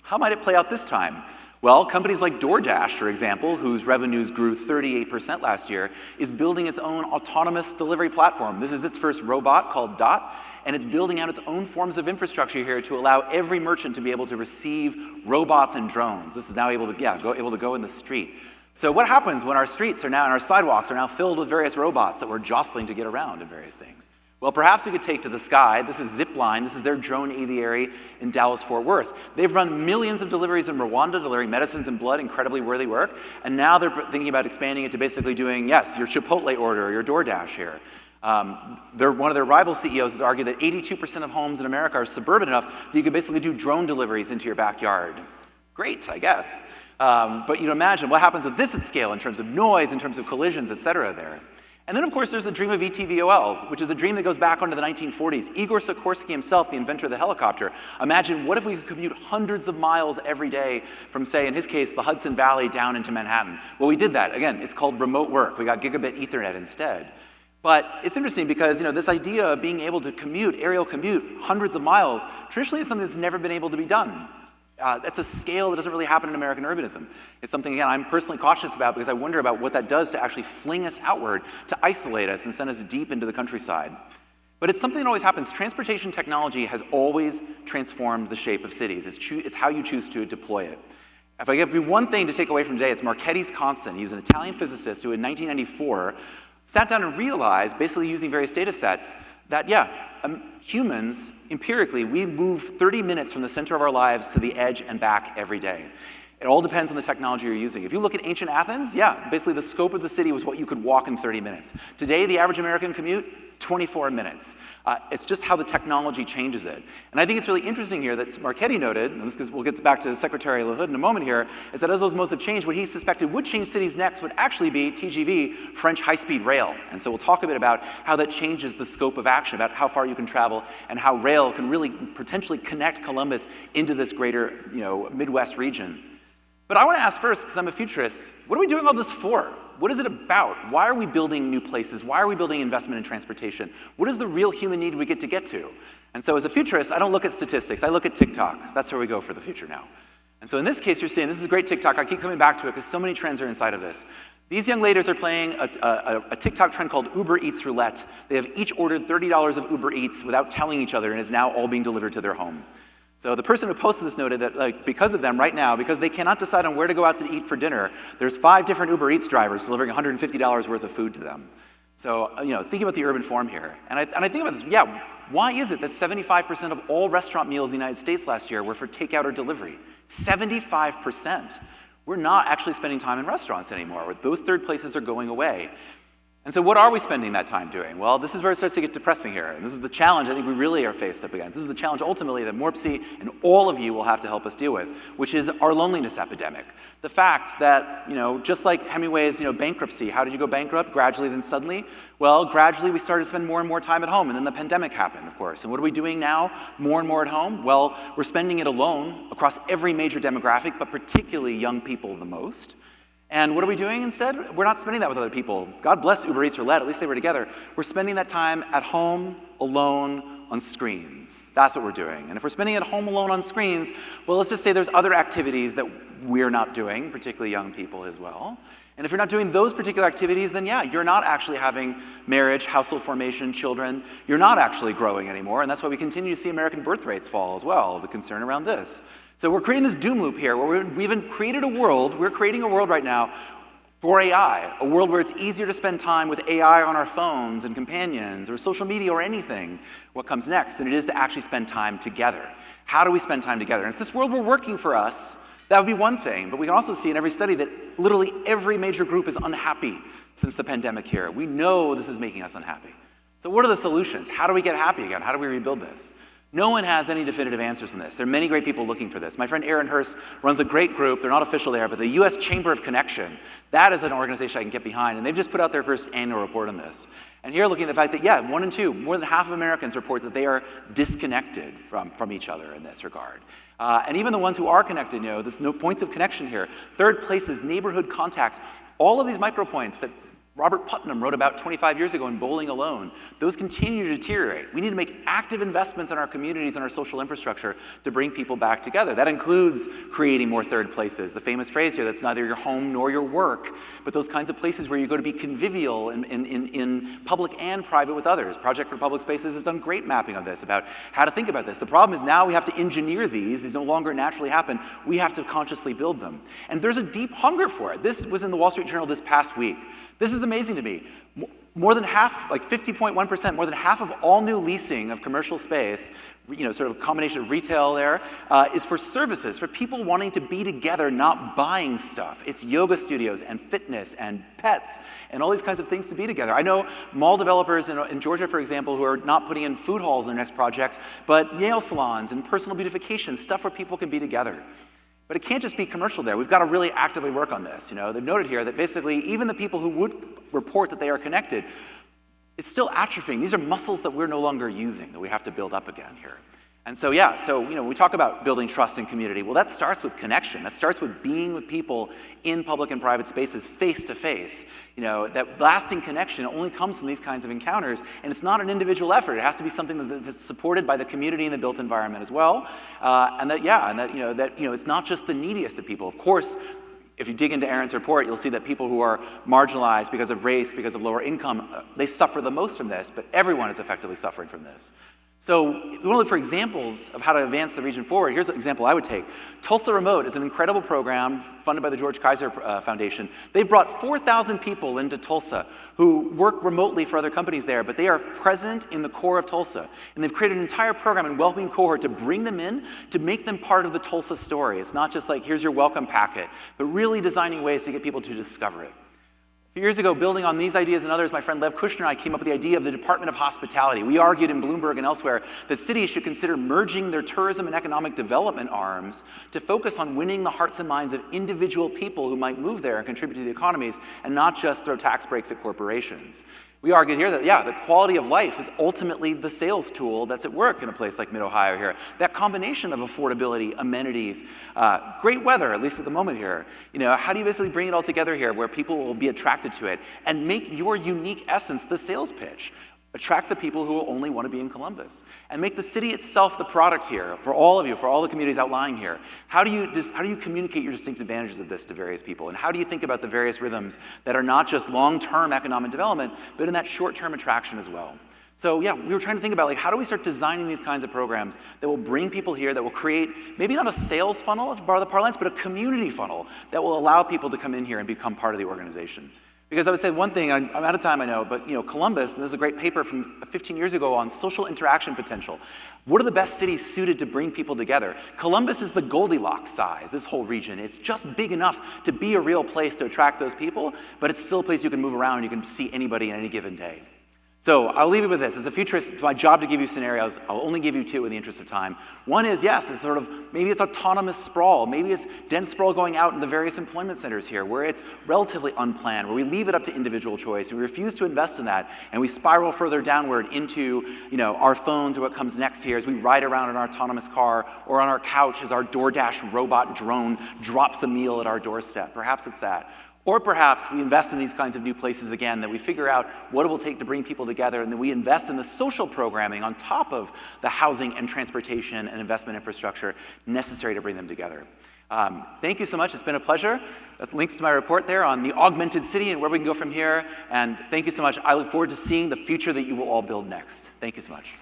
How might it play out this time? Well, companies like DoorDash, for example, whose revenues grew 38% last year, is building its own autonomous delivery platform. This is its first robot called Dot, and it's building out its own forms of infrastructure here to allow every merchant to be able to receive robots and drones. This is now able to go in the street. So what happens when our streets are now, and our sidewalks are now filled with various robots that we're jostling to get around in various things? Well, perhaps we could take to the sky. This is Zipline. This is their drone aviary in Dallas-Fort Worth. They've run millions of deliveries in Rwanda, delivering medicines and blood, incredibly worthy work. And now they're thinking about expanding it to basically doing, yes, your Chipotle order or your DoorDash here. One of their rival CEOs has argued that 82% of homes in America are suburban enough that you could basically do drone deliveries into your backyard. Great, I guess. But you imagine what happens with this at scale in terms of noise, in terms of collisions, et cetera there. And then, of course, there's the dream of ETVOLs, which is a dream that goes back onto the 1940s. Igor Sikorsky himself, the inventor of the helicopter, imagine what if we could commute hundreds of miles every day from, say, in his case, the Hudson Valley down into Manhattan. Well, we did that. Again, it's called remote work. We got gigabit Ethernet instead. But it's interesting because this idea of being able to aerial commute hundreds of miles, traditionally is something that's never been able to be done. That's a scale that doesn't really happen in American urbanism. It's something, again, I'm personally cautious about because I wonder about what that does to actually fling us outward, to isolate us and send us deep into the countryside. But it's something that always happens. Transportation technology has always transformed the shape of cities. It's how you choose to deploy it. If I give you one thing to take away from today, it's Marchetti's constant. He was an Italian physicist who in 1994 sat down and realized, basically using various data sets, that humans, empirically, we move 30 minutes from the center of our lives to the edge and back every day. It all depends on the technology you're using. If you look at ancient Athens, basically the scope of the city was what you could walk in 30 minutes. Today, the average American commute, 24 minutes. It's just how the technology changes it. And I think it's really interesting here that Marchetti noted, and this because we'll get back to Secretary LaHood in a moment here, is that as those modes have changed, what he suspected would change cities next would actually be TGV, French high-speed rail. And so we'll talk a bit about how that changes the scope of action, about how far you can travel, and how rail can really potentially connect Columbus into this greater Midwest region. But I want to ask first, because I'm a futurist, what are we doing all this for? What is it about? Why are we building new places? Why are we building investment in transportation? What is the real human need we get to? And so as a futurist, I don't look at statistics. I look at TikTok. That's where we go for the future now. And so in this case, you're seeing, this is a great TikTok. I keep coming back to it because so many trends are inside of this. These young ladies are playing a TikTok trend called Uber Eats Roulette. They have each ordered $30 of Uber Eats without telling each other, and it's now all being delivered to their home. So the person who posted this noted that because of them right now, because they cannot decide on where to go out to eat for dinner, there's 5 different Uber Eats drivers delivering $150 worth of food to them. So thinking about the urban form here. And I think about this, why is it that 75% of all restaurant meals in the United States last year were for takeout or delivery? 75%. We're not actually spending time in restaurants anymore. Those third places are going away. And so what are we spending that time doing? Well, this is where it starts to get depressing here. And this is the challenge I think we really are faced up against. This is the challenge ultimately that MORPC and all of you will have to help us deal with, which is our loneliness epidemic. The fact that, just like Hemingway's, bankruptcy, how did you go bankrupt? Gradually, then suddenly? Well, gradually we started to spend more and more time at home, and then the pandemic happened, of course. And what are we doing now? More and more at home? Well, we're spending it alone across every major demographic, but particularly young people the most. And what are we doing instead? We're not spending that with other people. God bless Uber Eats or Let, at least they were together. We're spending that time at home, alone, on screens. That's what we're doing. And if we're spending it at home alone on screens, well, let's just say there's other activities that we're not doing, particularly young people as well. And if you're not doing those particular activities, then yeah, you're not actually having marriage, household formation, children. You're not actually growing anymore, and that's why we continue to see American birth rates fall as well, the concern around this. So we're creating this doom loop here where we've created a world, we're creating a world right now for AI, a world where it's easier to spend time with AI on our phones and companions or social media or anything, what comes next, than it is to actually spend time together. How do we spend time together? And if this world were working for us, that would be one thing, but we can also see in every study that literally every major group is unhappy since the pandemic here. We know this is making us unhappy. So what are the solutions? How do we get happy again? How do we rebuild this? No one has any definitive answers in this. There are many great people looking for this. My friend Aaron Hurst runs a great group. They're not official there, but the U.S. Chamber of Connection, that is an organization I can get behind, and they've just put out their first annual report on this. And here looking at the fact that, yeah, 1 in 2, more than half of Americans report that they are disconnected from each other in this regard. And even the ones who are connected, there's no points of connection here. Third place is neighborhood contacts. All of these micropoints that Robert Putnam wrote about 25 years ago in Bowling Alone, those continue to deteriorate. We need to make active investments in our communities and our social infrastructure to bring people back together. That includes creating more third places. The famous phrase here, that's neither your home nor your work, but those kinds of places where you go to be convivial in public and private with others. Project for Public Spaces has done great mapping of this, about how to think about this. The problem is now we have to engineer these no longer naturally happen. We have to consciously build them. And there's a deep hunger for it. This was in the Wall Street Journal this past week. This is amazing to me. More than half, like 50.1%, more than half of all new leasing of commercial space, sort of a combination of retail there, is for services, for people wanting to be together, not buying stuff. It's yoga studios and fitness and pets and all these kinds of things to be together. I know mall developers in Georgia, for example, who are not putting in food halls in their next projects, but nail salons and personal beautification, stuff where people can be together. But it can't just be commercial there. We've got to really actively work on this. They've noted here that basically even the people who would report that they are connected, it's still atrophying. These are muscles that we're no longer using, that we have to build up again here. And so, when we talk about building trust in community, well, that starts with connection. That starts with being with people in public and private spaces, face to face. That lasting connection only comes from these kinds of encounters, and it's not an individual effort. It has to be something that's supported by the community and the built environment as well. It's not just the neediest of people. Of course, if you dig into Aaron's report, you'll see that people who are marginalized because of race, because of lower income, they suffer the most from this, but everyone is effectively suffering from this. So if we want to look for examples of how to advance the region forward, here's an example I would take. Tulsa Remote is an incredible program funded by the George Kaiser Foundation. They've brought 4,000 people into Tulsa who work remotely for other companies there, but they are present in the core of Tulsa. And they've created an entire program and welcoming cohort to bring them in, to make them part of the Tulsa story. It's not just like, here's your welcome packet, but really designing ways to get people to discover it. A few years ago, building on these ideas and others, my friend Lev Kushner and I came up with the idea of the Department of Hospitality. We argued in Bloomberg and elsewhere that cities should consider merging their tourism and economic development arms to focus on winning the hearts and minds of individual people who might move there and contribute to the economies, and not just throw tax breaks at corporations. We argued here that, the quality of life is ultimately the sales tool that's at work in a place like Mid-Ohio here. That combination of affordability, amenities, great weather, at least at the moment here. How do you basically bring it all together here where people will be attracted to it and make your unique essence the sales pitch? Attract the people who will only want to be in Columbus, and make the city itself the product here for all of you, for all the communities outlying here. How do you communicate your distinct advantages of this to various people? And how do you think about the various rhythms that are not just long-term economic development, but in that short-term attraction as well? So we were trying to think about how do we start designing these kinds of programs that will bring people here, that will create maybe not a sales funnel, to borrow the parlance, but a community funnel that will allow people to come in here and become part of the organization. Because I would say one thing, I'm out of time, I know, but Columbus, and there's a great paper from 15 years ago on social interaction potential. What are the best cities suited to bring people together? Columbus is the Goldilocks size, this whole region. It's just big enough to be a real place to attract those people, but it's still a place you can move around and you can see anybody on any given day. So I'll leave you with this. As a futurist, it's my job to give you scenarios. I'll only give you two in the interest of time. One is, yes, it's sort of, maybe it's autonomous sprawl. Maybe it's dense sprawl going out in the various employment centers here, where it's relatively unplanned, where we leave it up to individual choice. We refuse to invest in that, and we spiral further downward into our phones or what comes next here as we ride around in our autonomous car or on our couch as our DoorDash robot drone drops a meal at our doorstep. Perhaps it's that. Or perhaps we invest in these kinds of new places again, that we figure out what it will take to bring people together, and then we invest in the social programming on top of the housing and transportation and investment infrastructure necessary to bring them together. Thank you so much. It's been a pleasure. Links to my report there on the augmented city and where we can go from here. And thank you so much. I look forward to seeing the future that you will all build next. Thank you so much.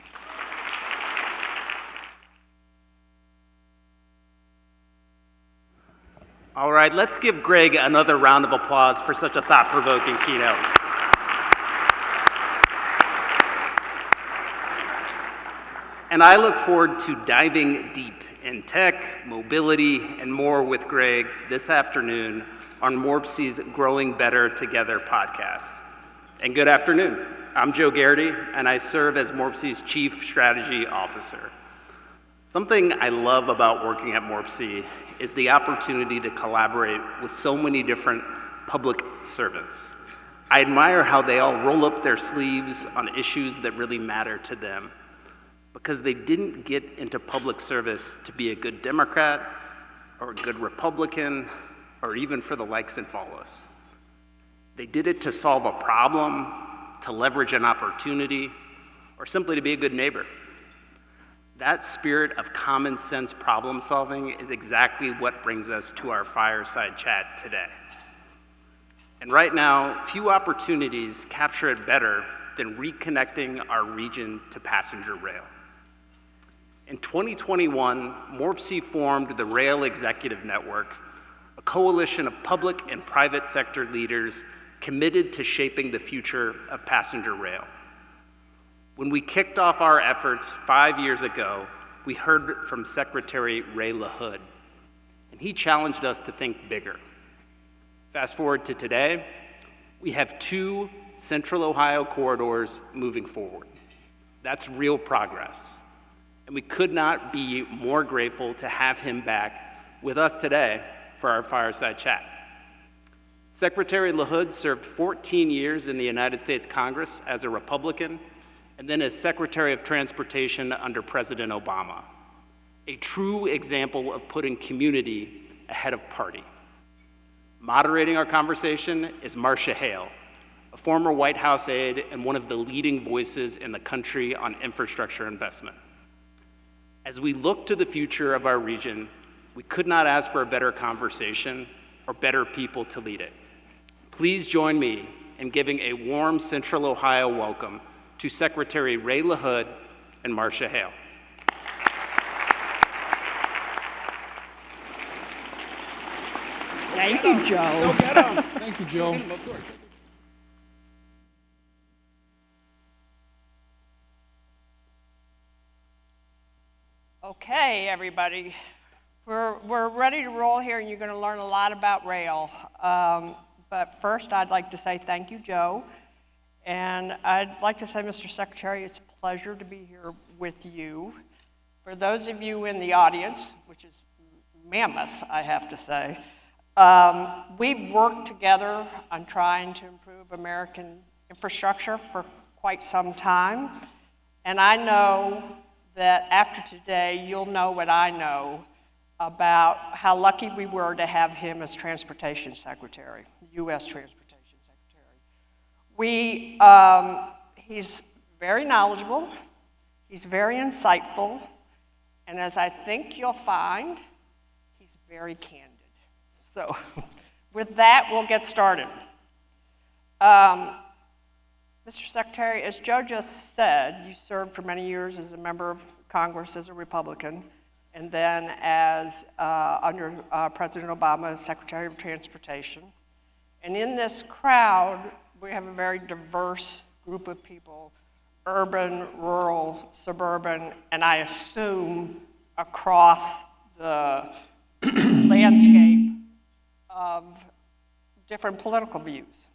All right, let's give Greg another round of applause for such a thought-provoking keynote. And I look forward to diving deep in tech, mobility, and more with Greg this afternoon on MORPC's Growing Better Together podcast. And good afternoon. I'm Joe Garrity, and I serve as MORPC's Chief Strategy Officer. Something I love about working at MORPC is the opportunity to collaborate with so many different public servants. I admire how they all roll up their sleeves on issues that really matter to them, because they didn't get into public service to be a good Democrat or a good Republican or even for the likes and follows. They did it to solve a problem, to leverage an opportunity, or simply to be a good neighbor. That spirit of common sense problem solving is exactly what brings us to our fireside chat today. And right now, few opportunities capture it better than reconnecting our region to passenger rail. In 2021, MORPC formed the Rail Executive Network, a coalition of public and private sector leaders committed to shaping the future of passenger rail. When we kicked off our efforts 5 years ago, we heard from Secretary Ray LaHood, and he challenged us to think bigger. Fast forward to today, we have 2 Central Ohio corridors moving forward. That's real progress, and we could not be more grateful to have him back with us today for our fireside chat. Secretary LaHood served 14 years in the United States Congress as a Republican, and then as Secretary of Transportation under President Obama. A true example of putting community ahead of party. Moderating our conversation is Marcia Hale, a former White House aide and one of the leading voices in the country on infrastructure investment. As we look to the future of our region, we could not ask for a better conversation or better people to lead it. Please join me in giving a warm Central Ohio welcome to Secretary Ray LaHood and Marcia Hale. Thank you, Joe. Go get 'em. Thank you, Joe. Of course. Okay, everybody. We're ready to roll here, and you're going to learn a lot about rail. But first, I'd like to say thank you, Joe. And I'd like to say, Mr. Secretary, it's a pleasure to be here with you. For those of you in the audience, which is mammoth, I have to say, we've worked together on trying to improve American infrastructure for quite some time. And I know that after today, you'll know what I know about how lucky we were to have him as Transportation Secretary, U.S. Transportation Secretary. He's very knowledgeable, he's very insightful, and as I think you'll find, he's very candid. So with that, we'll get started. Mr. Secretary, as Joe just said, you served for many years as a member of Congress as a Republican, and then as under President Obama as Secretary of Transportation. And in this crowd, we have a very diverse group of people, urban, rural, suburban, and I assume across the landscape of different political views.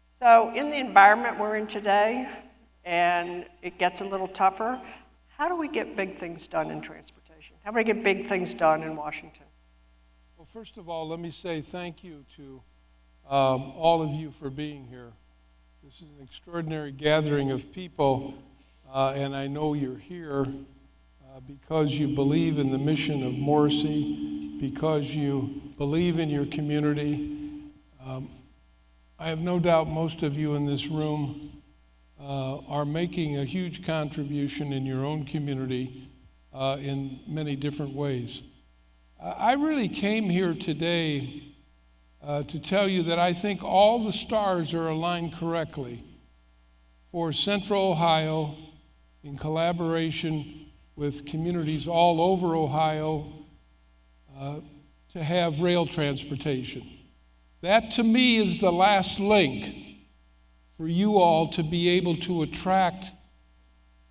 So in the environment we're in today, and it gets a little tougher, how do we get big things done in transportation? How do we get big things done in Washington? Well, first of all, let me say thank you to all of you for being here. This is an extraordinary gathering of people, and I know you're here because you believe in the mission of MORPC, because you believe in your community. I have no doubt most of you in this room are making a huge contribution in your own community in many different ways. I really came here today to tell you that I think all the stars are aligned correctly for Central Ohio, in collaboration with communities all over Ohio, to have rail transportation. That to me is the last link for you all to be able to attract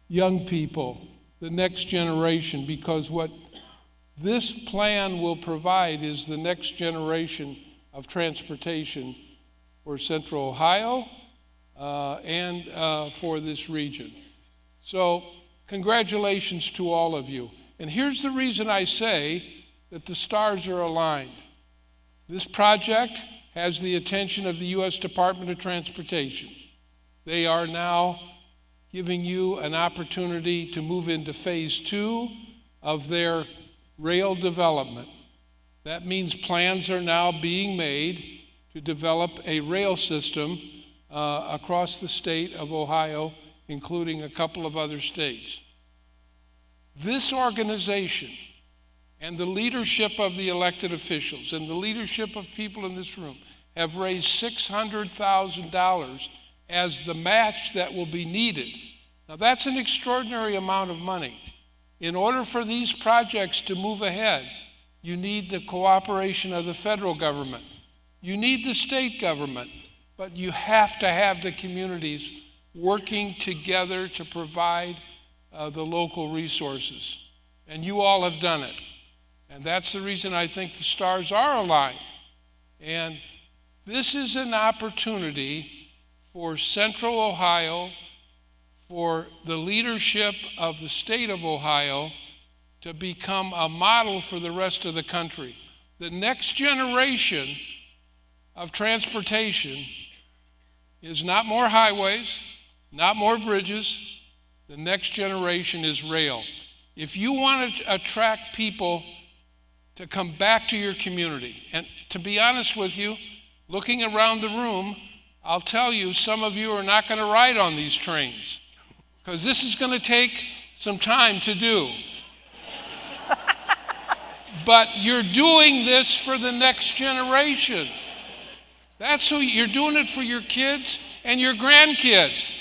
young people, the next generation, because what this plan will provide is the next generation of transportation for Central Ohio and for this region. So congratulations to all of you. And here's the reason I say that the stars are aligned. This project has the attention of the U.S. Department of Transportation. They are now giving you an opportunity to move into phase 2 of their rail development. That means plans are now being made to develop a rail system across the state of Ohio, including a couple of other states. This organization and the leadership of the elected officials and the leadership of people in this room have raised $600,000 as the match that will be needed. Now that's an extraordinary amount of money. In order for these projects to move ahead, you need the cooperation of the federal government. You need the state government, but you have to have the communities working together to provide the local resources. And you all have done it. And that's the reason I think the stars are aligned. And this is an opportunity for Central Ohio, for the leadership of the state of Ohio to become a model for the rest of the country. The next generation of transportation is not more highways, not more bridges. The next generation is rail. If you want to attract people to come back to your community, and to be honest with you, looking around the room, I'll tell you, some of you are not going to ride on these trains because this is going to take some time to do. But you're doing this for the next generation. That's who you're doing it for, your kids and your grandkids.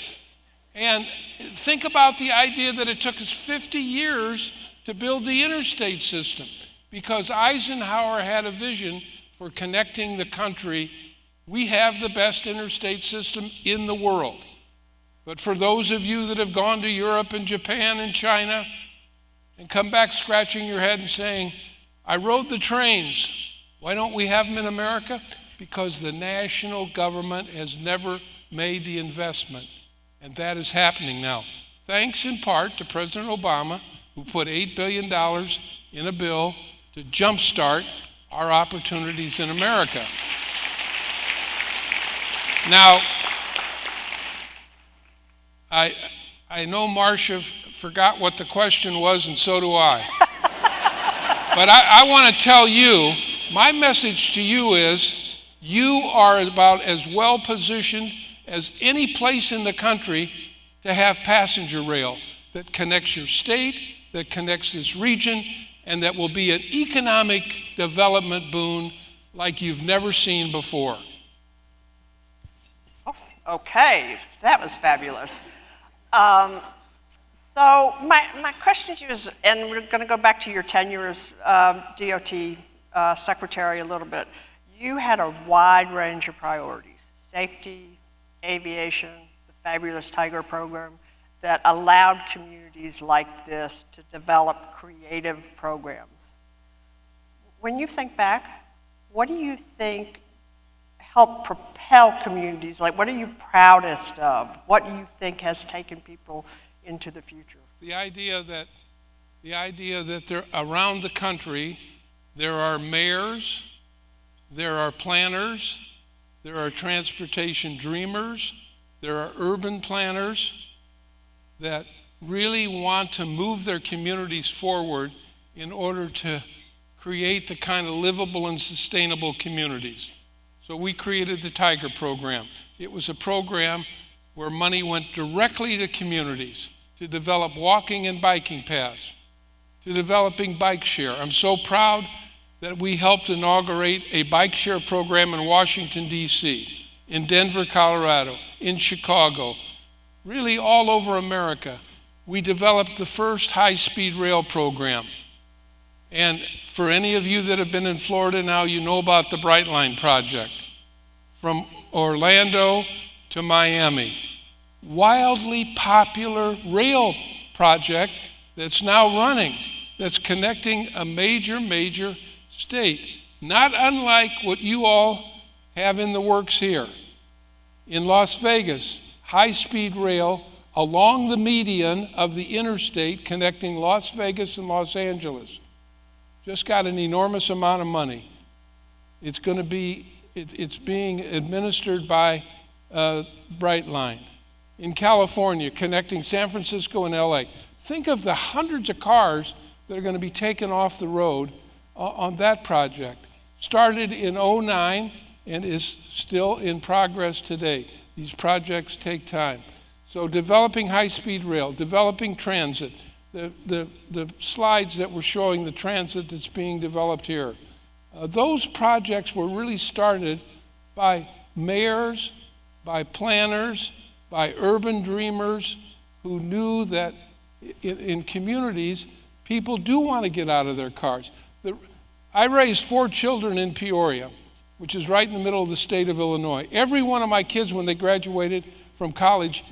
And think about the idea that it took us 50 years to build the interstate system because Eisenhower had a vision for connecting the country. We have the best interstate system in the world. But for those of you that have gone to Europe and Japan and China and come back scratching your head and saying, I rode the trains, why don't we have them in America? Because the national government has never made the investment. And that is happening now. Thanks in part to President Obama, who put $8 billion in a bill to jumpstart our opportunities in America. Now, I know Marcia forgot what the question was, and so do I. But I want to tell you, my message to you is, you are about as well positioned as any place in the country to have passenger rail that connects your state, that connects this region, and that will be an economic development boon like you've never seen before. Okay, that was fabulous. So my question to you is, and we're going to go back to your tenure as DOT secretary a little bit. You had a wide range of priorities: safety, aviation, the fabulous Tiger program, that allowed communities like this to develop creative programs. When you think back, what do you think helped propel communities? Like, what are you proudest of? What do you think has taken people into the future? The idea that there, around the country, there are mayors, there are planners, there are transportation dreamers, there are urban planners that really want to move their communities forward in order to create the kind of livable and sustainable communities. So we created the Tiger program. It was a program where money went directly to communities to develop walking and biking paths, to developing bike share. I'm so proud that we helped inaugurate a bike share program in Washington, D.C., in Denver, Colorado, in Chicago, really all over America. We developed the first high-speed rail program. And for any of you that have been in Florida now, you know about the Brightline project. From Orlando to Miami. Wildly popular rail project that's now running, that's connecting a major state. Not unlike what you all have in the works here. In Las Vegas, high-speed rail along the median of the interstate connecting Las Vegas and Los Angeles. Just got an enormous amount of money. It's being administered by Brightline. In California, connecting San Francisco and LA. Think of the hundreds of cars that are going to be taken off the road on that project. Started in '09 and is still in progress today. These projects take time. So developing high-speed rail, developing transit, the slides that were showing the transit that's being developed here. Those projects were really started by mayors, by planners, by urban dreamers who knew that in communities, people do want to get out of their cars. I raised 4 children in Peoria, which is right in the middle of the state of Illinois. Every one of my kids, when they graduated from college,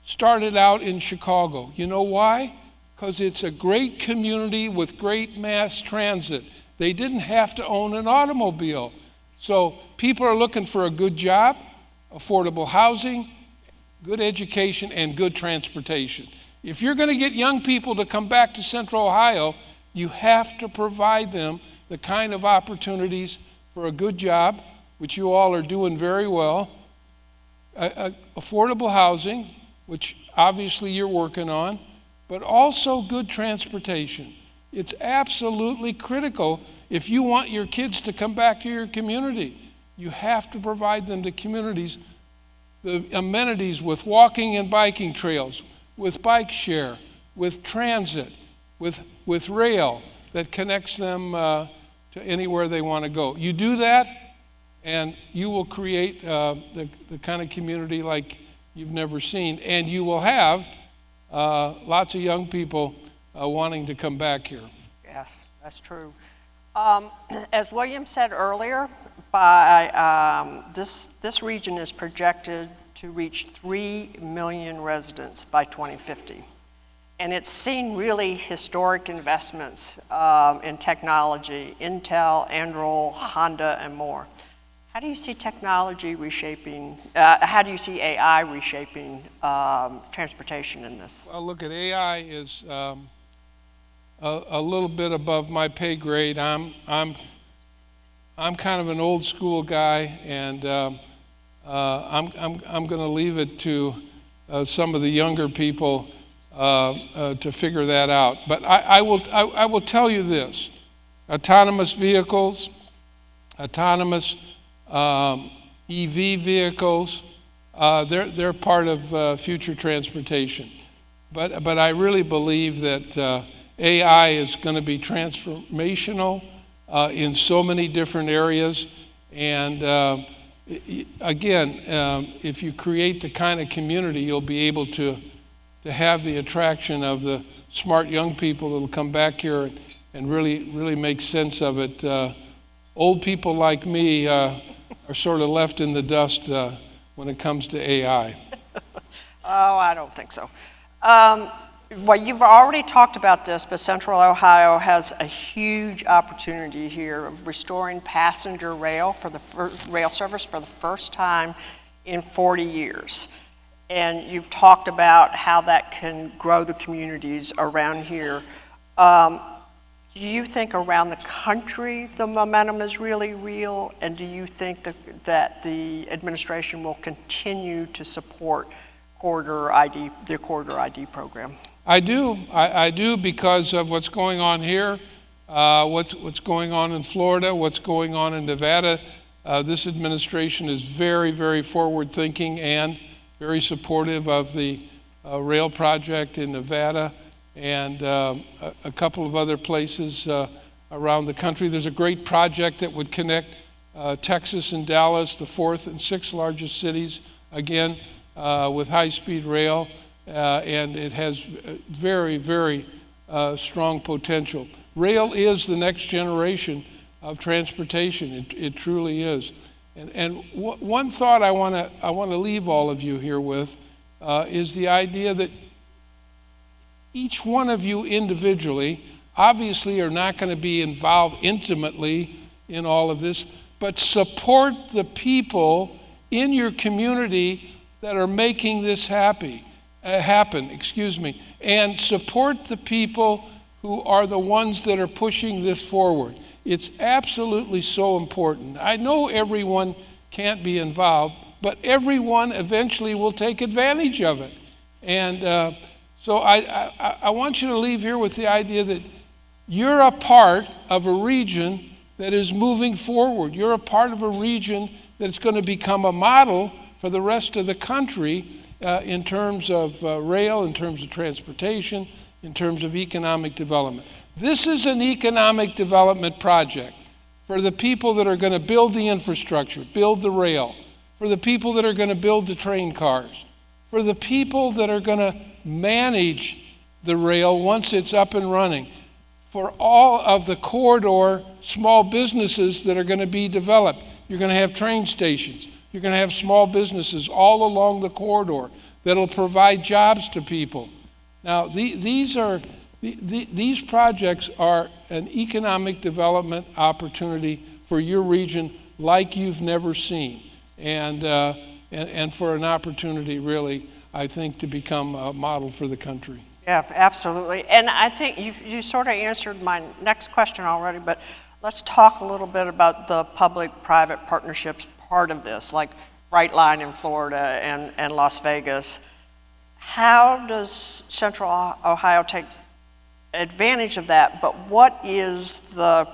started out in Chicago. You know why? Because it's a great community with great mass transit. They didn't have to own an automobile. So people are looking for a good job, affordable housing, good education, and good transportation. If you're going to get young people to come back to Central Ohio, you have to provide them the kind of opportunities for a good job, which you all are doing very well, affordable housing, which obviously you're working on, but also good transportation. It's absolutely critical if you want your kids to come back to your community. You have to provide them the communities, the amenities with walking and biking trails, with bike share, with transit, with rail that connects them to anywhere they want to go. You do that, and you will create the kind of community like you've never seen, and you will have lots of young people wanting to come back here. Yes, that's true. As William said earlier, by this region is projected to reach 3 million residents by 2050. And it's seen really historic investments in technology, Intel, Anduril, Honda, and more. How do you see technology reshaping, how do you see AI reshaping transportation in this? Well, look, at AI is a little bit above my pay grade. I'm kind of an old school guy, and I'm going to leave it to some of the younger people to figure that out. But I will tell you this: autonomous vehicles, autonomous EV vehicles, they're part of future transportation. But I really believe that AI is going to be transformational in so many different areas. And again, if you create the kind of community, you'll be able to have the attraction of the smart young people that will come back here and really make sense of it old people like me are sort of left in the dust when it comes to AI. Oh, I don't think so. Well, you've already talked about this, but Central Ohio has a huge opportunity here of restoring passenger rail rail service for the first time in 40 years. And you've talked about how that can grow the communities around here. Do you think around the country the momentum is really real? And do you think that the administration will continue to support the Corridor ID program? I do. I do, because of what's going on here, what's going on in Florida, what's going on in Nevada. This administration is very, very forward-thinking and very supportive of the rail project in Nevada and a couple of other places around the country. There's a great project that would connect Texas and Dallas, the fourth and sixth largest cities, again, with high-speed rail. And it has very, very strong potential. Rail is the next generation of transportation. It truly is. And one thought I want to leave all of you here with is the idea that each one of you individually obviously are not going to be involved intimately in all of this, but support the people in your community that are making this happen, and support the people who are the ones that are pushing this forward. It's absolutely so important. I know everyone can't be involved, but everyone eventually will take advantage of it. And so I want you to leave here with the idea that you're a part of a region that is moving forward. You're a part of a region that's going to become a model for the rest of the country in terms of rail, in terms of transportation, in terms of economic development. This is an economic development project for the people that are going to build the infrastructure, build the rail, for the people that are going to build the train cars, for the people that are going to manage the rail once it's up and running, for all of the corridor small businesses that are going to be developed. You're going to have train stations. You're going to have small businesses all along the corridor that'll provide jobs to people. Now, these projects are an economic development opportunity for your region like you've never seen, and for an opportunity, really, I think, to become a model for the country. Yeah, absolutely. And I think you sort of answered my next question already, but let's talk a little bit about the public-private partnerships part of this, like Brightline in Florida and Las Vegas. How does Central Ohio take advantage of that, but what is the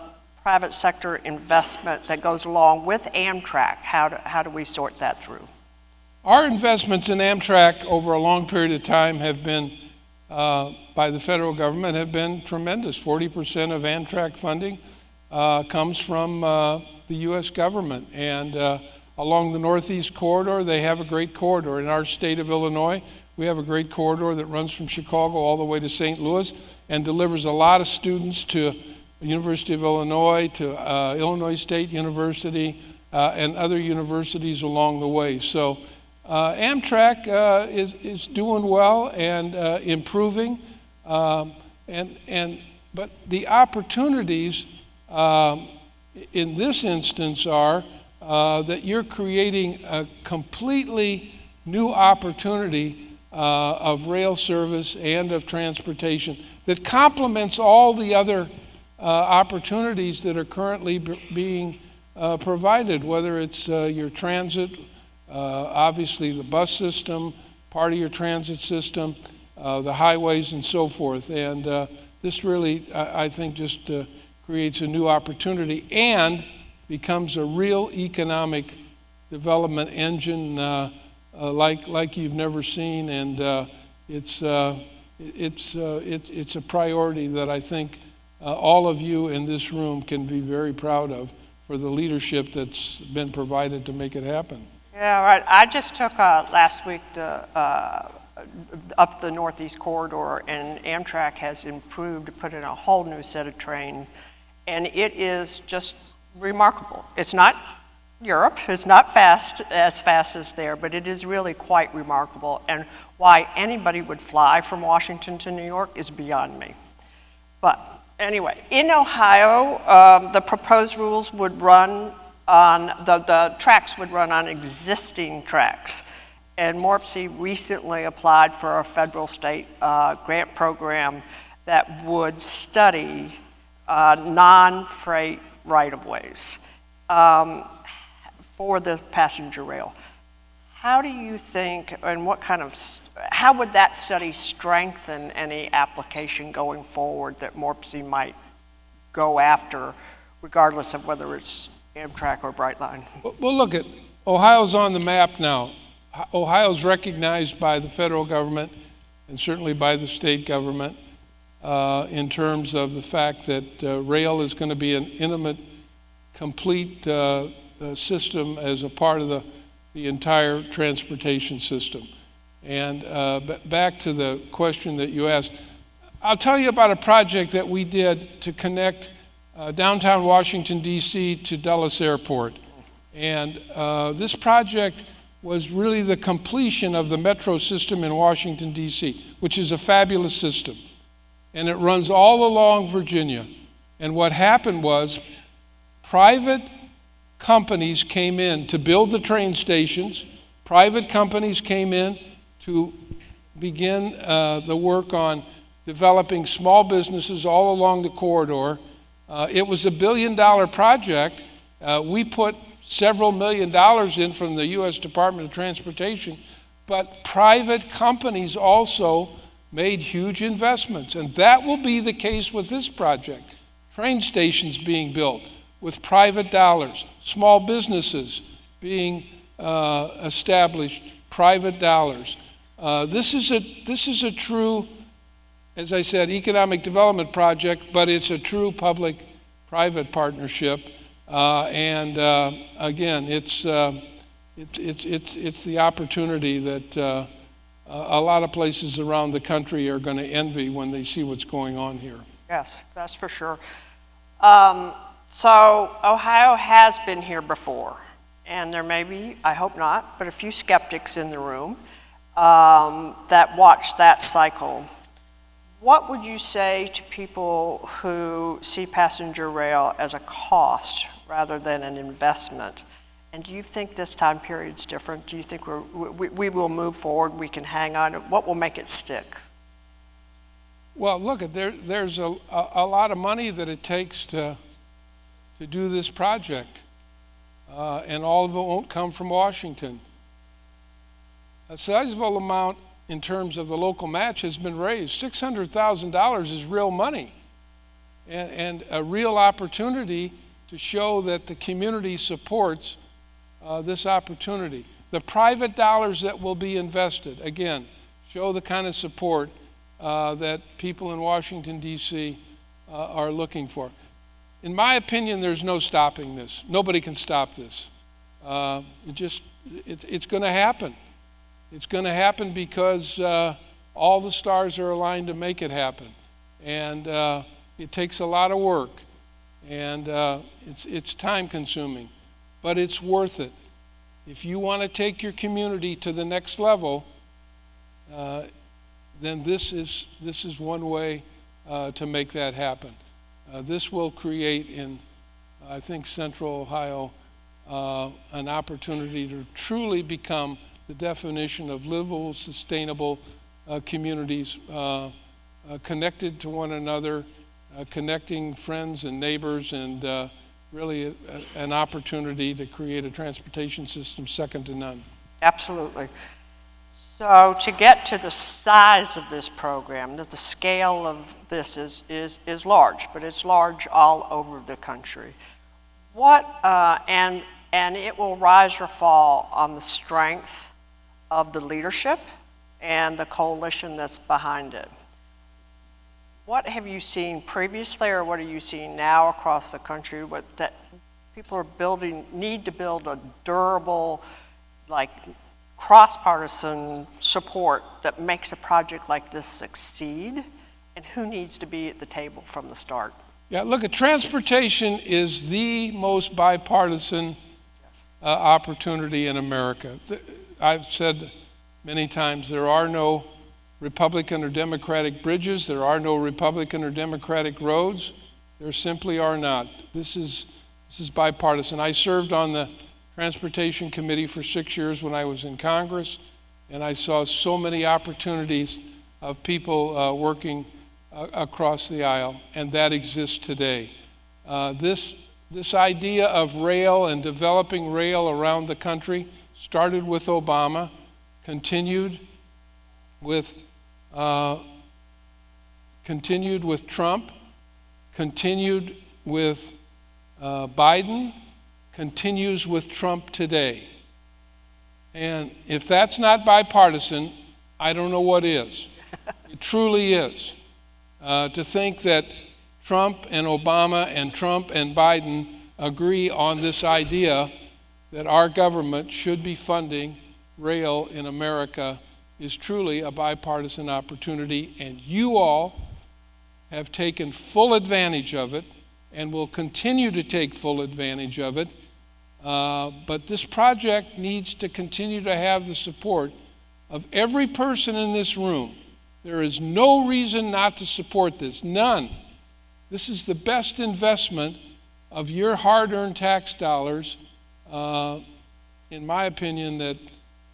private sector investment that goes along with Amtrak? How do we sort that through? Our investments in Amtrak over a long period of time have been, by the federal government, have been tremendous. 40% of Amtrak funding comes from the U.S. government. And along the Northeast Corridor, they have a great corridor. In our state of Illinois, we have a great corridor that runs from Chicago all the way to St. Louis and delivers a lot of students to the University of Illinois, to Illinois State University, and other universities along the way. So Amtrak is doing well and improving, but the opportunities in this instance are that you're creating a completely new opportunity of rail service and of transportation that complements all the other opportunities that are currently being provided, whether it's your transit, obviously the bus system, part of your transit system, the highways and so forth. And this really, I think, just creates a new opportunity and becomes a real economic development engine like you've never seen. And it's a priority that I think all of you in this room can be very proud of for the leadership that's been provided to make it happen. Yeah, right. I just took last week up the Northeast Corridor, and Amtrak has improved to put in a whole new set of trains, and it is just remarkable. It's not Europe, it's not as fast as there, but it is really quite remarkable. And why anybody would fly from Washington to New York is beyond me. But anyway, in Ohio, the proposed rules would run on, the tracks would run on existing tracks. And MORPC recently applied for a federal state grant program that would study non-freight right-of-ways for the passenger rail. How do you think, and how would that study strengthen any application going forward that MORPC might go after, regardless of whether it's Amtrak or Brightline? Well, look, Ohio's on the map now. Ohio's recognized by the federal government and certainly by the state government in terms of the fact that rail is going to be an intimate, complete system as a part of the entire transportation system. And back to the question that you asked, I'll tell you about a project that we did to connect downtown Washington, D.C. to Dulles Airport. And this project was really the completion of the metro system in Washington, D.C., which is a fabulous system. And it runs all along Virginia. And what happened was private companies came in to build the train stations. Private companies came in to begin the work on developing small businesses all along the corridor. It was $1 billion project. We put several $1 million in from the U.S. Department of Transportation, but private companies also made huge investments. And that will be the case with this project. Train stations being built with private dollars, small businesses being established, private dollars. This is a true, as I said, economic development project, but it's a true public-private partnership. And again, it's the opportunity that a lot of places around the country are going to envy when they see what's going on here. Yes, that's for sure. So Ohio has been here before, and there may be, I hope not, but a few skeptics in the room that watch that cycle. What would you say to people who see passenger rail as a cost rather than an investment? And do you think this time period's different? Do you think we will move forward, we can hang on? What will make it stick? Well, look, there's a lot of money that it takes to do this project, and all of it won't come from Washington. A sizable amount in terms of the local match has been raised. $600,000 is real money and a real opportunity to show that the community supports this opportunity. The private dollars that will be invested, again, show the kind of support that people in Washington, D.C. Are looking for. In my opinion, there's no stopping this. Nobody can stop this. It's going to happen. It's going to happen because all the stars are aligned to make it happen. And it takes a lot of work. And it's time consuming, but it's worth it. If you want to take your community to the next level, then this is one way to make that happen. This will create in, I think, Central Ohio, an opportunity to truly become the definition of livable, sustainable communities connected to one another, connecting friends and neighbors, and really an opportunity to create a transportation system second to none. Absolutely. So to get to the size of this program, the scale of this is large, but it's large all over the country. And it will rise or fall on the strength of the leadership and the coalition that's behind it. What have you seen previously, or what are you seeing now across the country that people are need to build a durable, cross-partisan support that makes a project like this succeed? And who needs to be at the table from the start? Yeah, look, transportation is the most bipartisan opportunity in America. I've said many times there are no Republican or Democratic bridges, there are no Republican or Democratic roads. There simply are not. This is bipartisan. I served on the Transportation Committee for 6 years when I was in Congress, and I saw so many opportunities of people working across the aisle, and that exists today. This idea of rail and developing rail around the country started with Obama, continued with Trump, continued with Biden, continues with Trump today. And if that's not bipartisan, I don't know what is. It truly is. To think that Trump and Obama and Trump and Biden agree on this idea that our government should be funding rail in America is truly a bipartisan opportunity, and you all have taken full advantage of it and will continue to take full advantage of it. But this project needs to continue to have the support of every person in this room. There is no reason not to support this, none. This is the best investment of your hard-earned tax dollars, in my opinion, that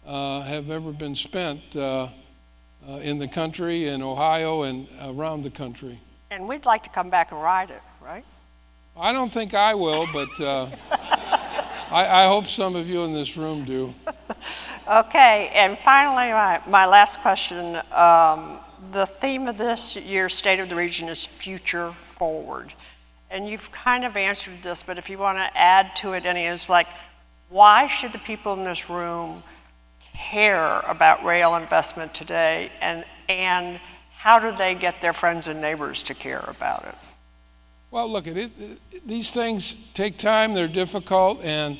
have ever been spent in the country, in Ohio, and around the country. And we'd like to come back and ride it, right? I don't think I will, but I hope some of you in this room do. Okay, and finally, my last question. The theme of this year's State of the Region is Future Forward. And you've kind of answered this, but if you want to add to it any, it's like, why should the people in this room care about rail investment today, and how do they get their friends and neighbors to care about it? Well, look, these things take time, they're difficult, and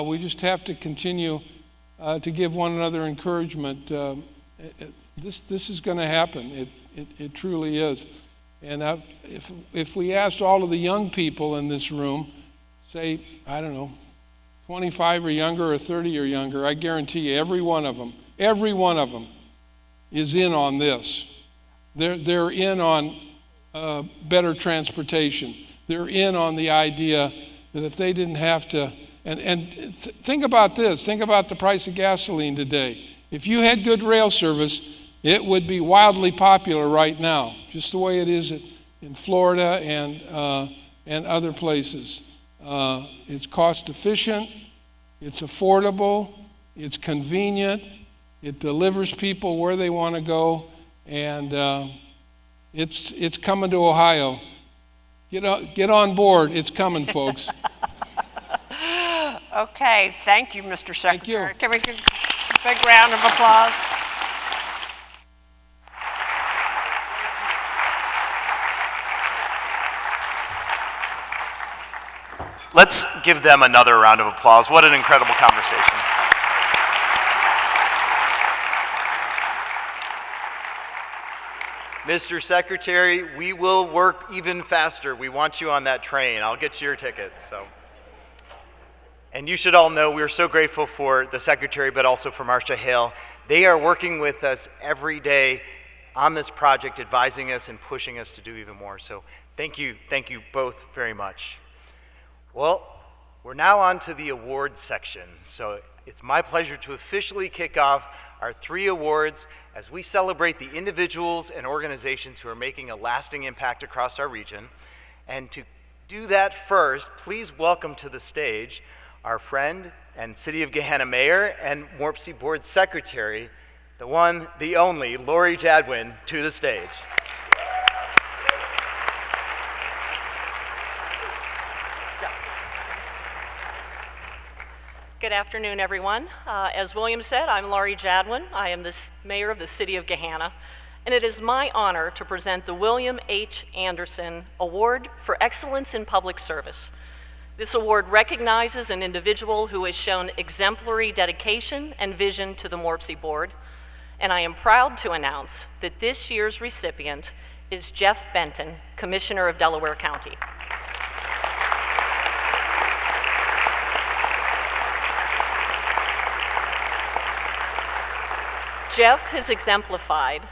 we just have to continue to give one another encouragement. This is going to happen. It truly is. And if we asked all of the young people in this room, say, I don't know, 25 or younger or 30 or younger, I guarantee you every one of them is in on this. They're in on better transportation. They're in on the idea that if they didn't have to, and think about this, think about the price of gasoline today. If you had good rail service, it would be wildly popular right now, just the way it is in Florida and other places. It's cost efficient, it's affordable, it's convenient, it delivers people where they want to go, and it's coming to Ohio. Get on board, it's coming, folks. Okay, thank you, Mr. Secretary. Thank you. Can we give a big round of applause? Let's give them another round of applause. What an incredible conversation. Mr. Secretary, we will work even faster. We want you on that train. I'll get you your tickets. And you should all know we're so grateful for the Secretary, but also for Marcia Hale. They are working with us every day on this project, advising us and pushing us to do even more. So thank you both very much. Well, we're now on to the awards section. So it's my pleasure to officially kick off our 3 awards as we celebrate the individuals and organizations who are making a lasting impact across our region. And to do that first, please welcome to the stage our friend and City of Gahanna Mayor and MORPC Board Secretary, the one, the only, Lori Jadwin, to the stage. Good afternoon, everyone. As William said, I'm Laurie Jadwin. I am the mayor of the City of Gahanna, and it is my honor to present the William H. Anderson Award for Excellence in Public Service. This award recognizes an individual who has shown exemplary dedication and vision to the MORPC Board, and I am proud to announce that this year's recipient is Jeff Benton, Commissioner of Delaware County. Jeff has exemplified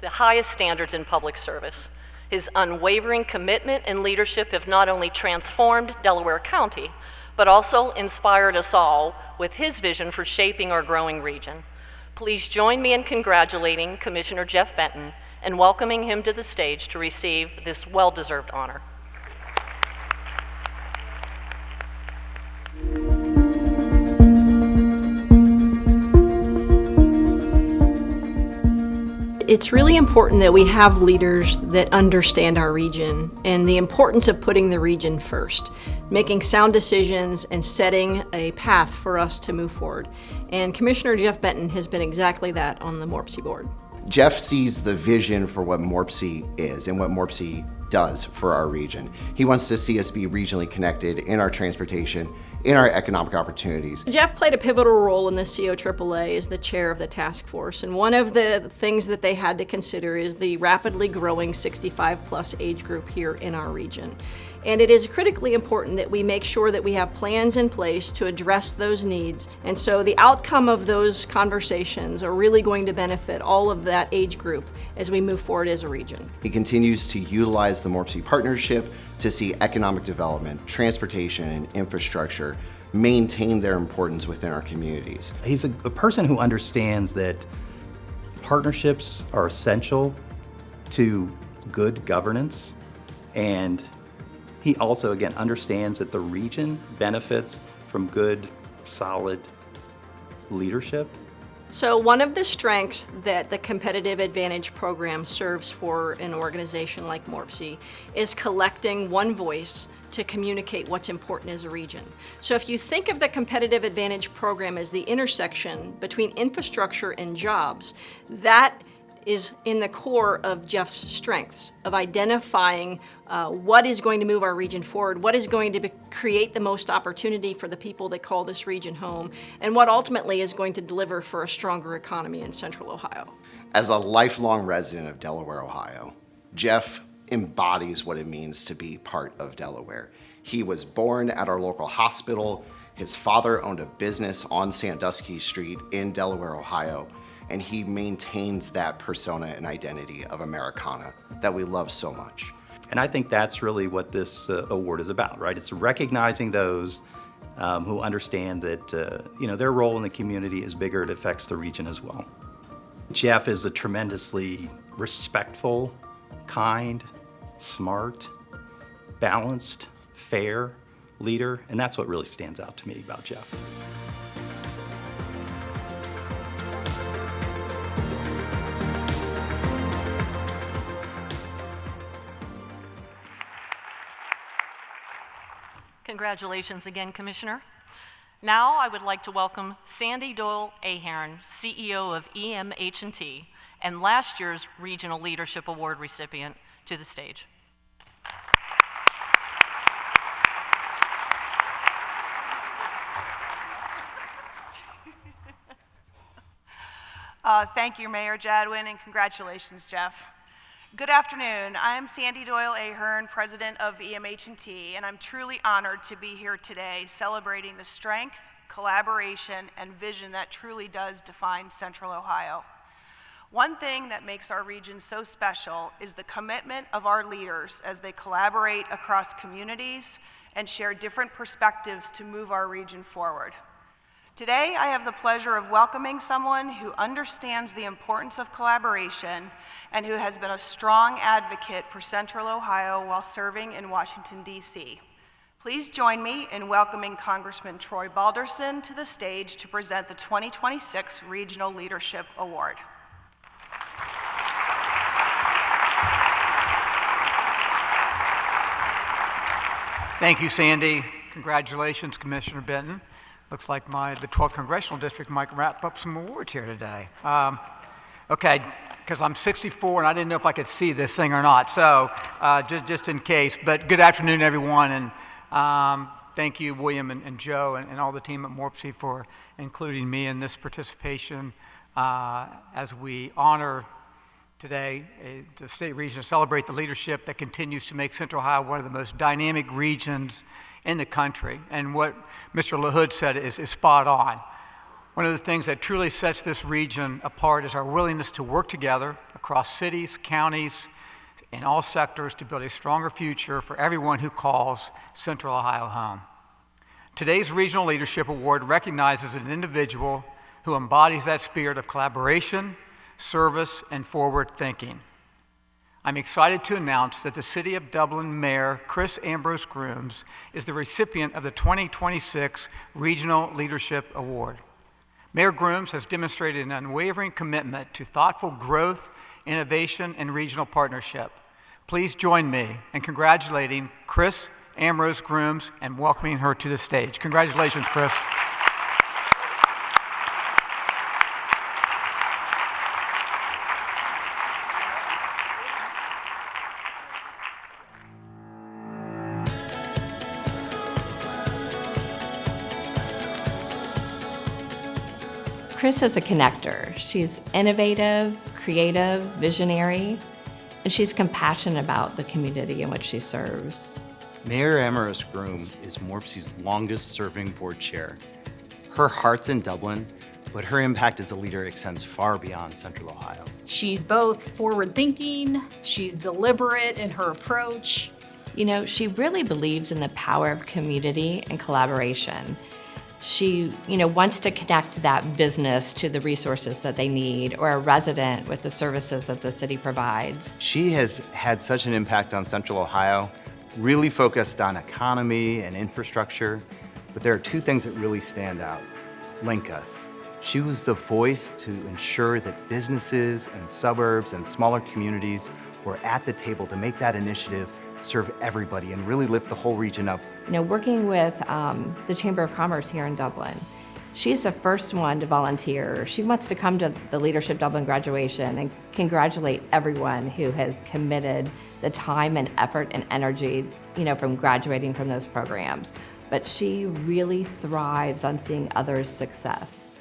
the highest standards in public service. His unwavering commitment and leadership have not only transformed Delaware County, but also inspired us all with his vision for shaping our growing region. Please join me in congratulating Commissioner Jeff Benton and welcoming him to the stage to receive this well-deserved honor. It's really important that we have leaders that understand our region and the importance of putting the region first, making sound decisions and setting a path for us to move forward. And Commissioner Jeff Benton has been exactly that on the MORPC board. Jeff sees the vision for what MORPC is and what MORPC does for our region. He wants to see us be regionally connected in our transportation, in our economic opportunities. Jeff played a pivotal role in the COAAA as the chair of the task force, and one of the things that they had to consider is the rapidly growing 65+ age group here in our region. And it is critically important that we make sure that we have plans in place to address those needs. And so the outcome of those conversations are really going to benefit all of that age group as we move forward as a region. He continues to utilize the MORPC partnership to see economic development, transportation, and infrastructure maintain their importance within our communities. He's a person who understands that partnerships are essential to good governance, and he also, again, understands that the region benefits from good, solid leadership. So one of the strengths that the Competitive Advantage Program serves for an organization like MORPC is collecting one voice to communicate what's important as a region. So if you think of the Competitive Advantage Program as the intersection between infrastructure and jobs, that is in the core of Jeff's strengths of identifying what is going to move our region forward, what is going to create the most opportunity for the people that call this region home, and what ultimately is going to deliver for a stronger economy in Central Ohio. As a lifelong resident of Delaware, Ohio, Jeff embodies what it means to be part of Delaware. He was born at our local hospital. His father owned a business on Sandusky Street in Delaware, Ohio, and he maintains that persona and identity of Americana that we love so much. And I think that's really what this award is about, right? It's recognizing those who understand that their role in the community is bigger, it affects the region as well. Jeff is a tremendously respectful, kind, smart, balanced, fair leader, and that's what really stands out to me about Jeff. Congratulations again, Commissioner. Now I would like to welcome Sandy Doyle Ahern, CEO of EMH&T, and last year's Regional Leadership Award recipient, to the stage. Thank you, Mayor Jadwin, and congratulations, Jeff. Good afternoon. I am Sandy Doyle Ahern, President of EMH&T, and I'm truly honored to be here today celebrating the strength, collaboration, and vision that truly does define Central Ohio. One thing that makes our region so special is the commitment of our leaders as they collaborate across communities and share different perspectives to move our region forward. Today, I have the pleasure of welcoming someone who understands the importance of collaboration and who has been a strong advocate for Central Ohio while serving in Washington, D.C. Please join me in welcoming Congressman Troy Balderson to the stage to present the 2026 Regional Leadership Award. Thank you, Sandy. Congratulations, Commissioner Benton. Looks like the 12th Congressional District might wrap up some awards here today. Okay, because I'm 64 and I didn't know if I could see this thing or not, so just in case. But good afternoon, everyone, and thank you, William and Joe and all the team at MORPC for including me in this participation as we honor today, the state region, to celebrate the leadership that continues to make Central Ohio one of the most dynamic regions in the country. And what Mr. LaHood said is spot on. One of the things that truly sets this region apart is our willingness to work together across cities, counties, in all sectors to build a stronger future for everyone who calls Central Ohio home. Today's Regional Leadership Award recognizes an individual who embodies that spirit of collaboration, service, and forward thinking. I'm excited to announce that the City of Dublin Mayor Chris Ambrose Grooms is the recipient of the 2026 Regional Leadership Award. Mayor Grooms has demonstrated an unwavering commitment to thoughtful growth, innovation, and regional partnership. Please join me in congratulating Chris Ambrose Grooms and welcoming her to the stage. Congratulations, Chris. Chris is a connector. She's innovative, creative, visionary, and she's compassionate about the community in which she serves. Mayor Ambrose Grooms is MORPC's longest-serving board chair. Her heart's in Dublin, but her impact as a leader extends far beyond Central Ohio. She's both forward-thinking, she's deliberate in her approach. You know, she really believes in the power of community and collaboration. She, wants to connect that business to the resources that they need, or a resident with the services that the city provides. She has had such an impact on Central Ohio, really focused on economy and infrastructure, but there are two things that really stand out. Link us. She was the voice to ensure that businesses and suburbs and smaller communities were at the table to make that initiative serve everybody and really lift the whole region up. Working with the Chamber of Commerce here in Dublin, she's the first one to volunteer. She wants to come to the Leadership Dublin graduation and congratulate everyone who has committed the time and effort and energy, from graduating from those programs. But she really thrives on seeing others' success.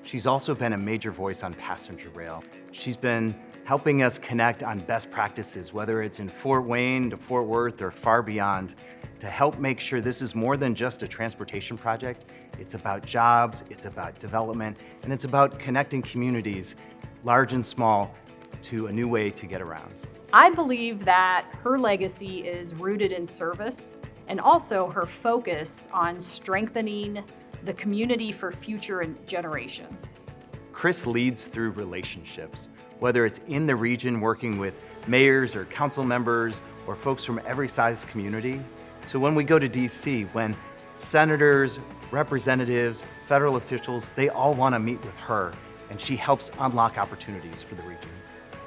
She's also been a major voice on passenger rail. She's been helping us connect on best practices, whether it's in Fort Wayne to Fort Worth or far beyond, to help make sure this is more than just a transportation project. It's about jobs, it's about development, and it's about connecting communities, large and small, to a new way to get around. I believe that her legacy is rooted in service and also her focus on strengthening the community for future generations. Chris leads through relationships, whether it's in the region working with mayors or council members or folks from every size community. So when we go to DC, when senators, representatives, federal officials, they all want to meet with her, and she helps unlock opportunities for the region.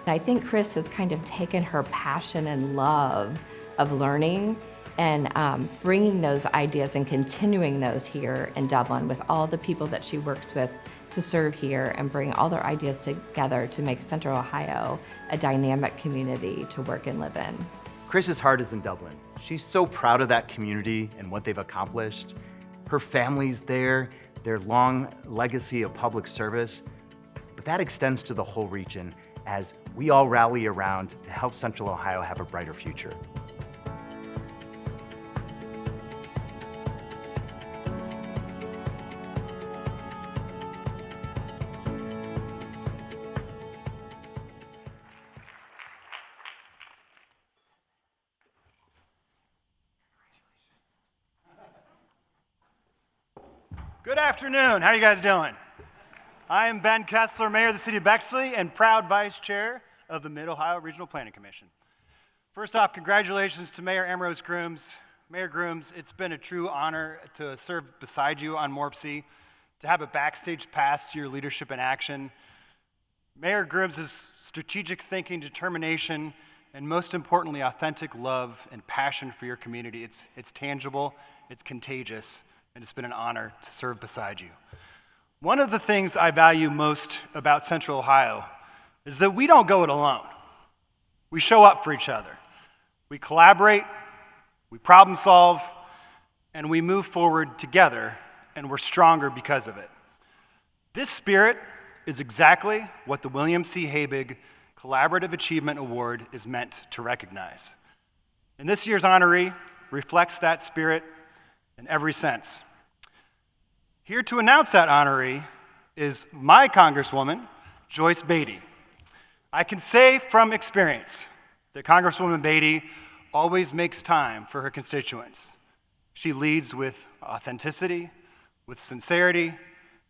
I think Chris has kind of taken her passion and love of learning and bringing those ideas and continuing those here in Dublin with all the people that she works with to serve here and bring all their ideas together to make Central Ohio a dynamic community to work and live in. Chris's heart is in Dublin. She's so proud of that community and what they've accomplished. Her family's there, their long legacy of public service, but that extends to the whole region as we all rally around to help Central Ohio have a brighter future. Good afternoon. How are you guys doing? I am Ben Kessler, Mayor of the City of Bexley and proud Vice Chair of the Mid-Ohio Regional Planning Commission. First off, congratulations to Mayor Ambrose Grooms. Mayor Grooms, it's been a true honor to serve beside you on MORPC, to have a backstage pass to your leadership and action. Mayor Grooms' strategic thinking, determination, and most importantly, authentic love and passion for your community. It's tangible, it's contagious, and it's been an honor to serve beside you. One of the things I value most about Central Ohio is that we don't go it alone. We show up for each other. We collaborate, we problem solve, and we move forward together, and we're stronger because of it. This spirit is exactly what the William C. Habig Collaborative Achievement Award is meant to recognize. And this year's honoree reflects that spirit in every sense. Here to announce that honoree is my Congresswoman, Joyce Beatty. I can say from experience that Congresswoman Beatty always makes time for her constituents. She leads with authenticity, with sincerity,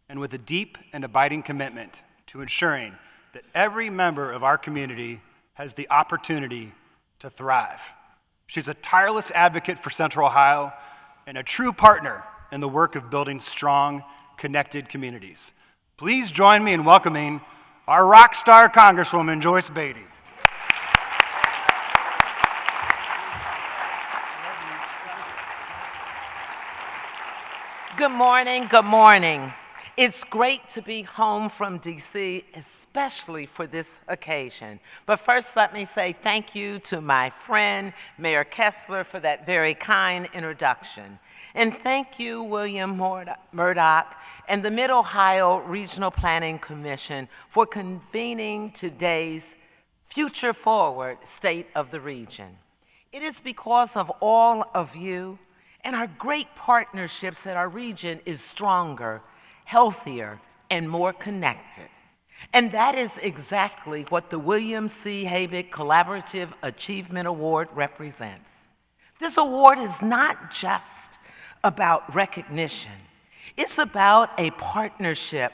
and with a deep and abiding commitment to ensuring that every member of our community has the opportunity to thrive. She's a tireless advocate for Central Ohio and a true partner in the work of building strong, connected communities. Please join me in welcoming our rock star Congresswoman, Joyce Beatty. Good morning, good morning. It's great to be home from DC, especially for this occasion. But first, let me say thank you to my friend, Mayor Kessler, for that very kind introduction. And thank you, William Murdoch, and the Mid-Ohio Regional Planning Commission for convening today's Future Forward State of the Region. It is because of all of you and our great partnerships that our region is stronger, healthier, and more connected. And that is exactly what the William C. Habig Collaborative Achievement Award represents. This award is not just about recognition. It's about a partnership,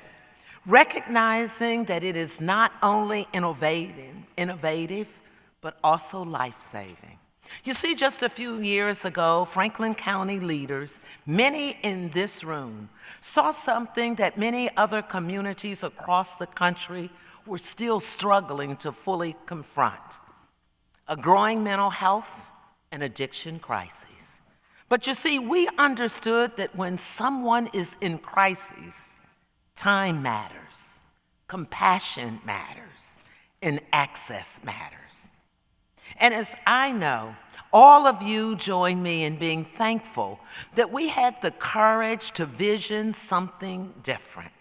recognizing that it is not only innovative, but also life-saving. You see, just a few years ago, Franklin County leaders, many in this room, saw something that many other communities across the country were still struggling to fully confront: a growing mental health and addiction crisis. But you see, we understood that when someone is in crisis, time matters, compassion matters, and access matters. And as I know, all of you join me in being thankful that we had the courage to vision something different.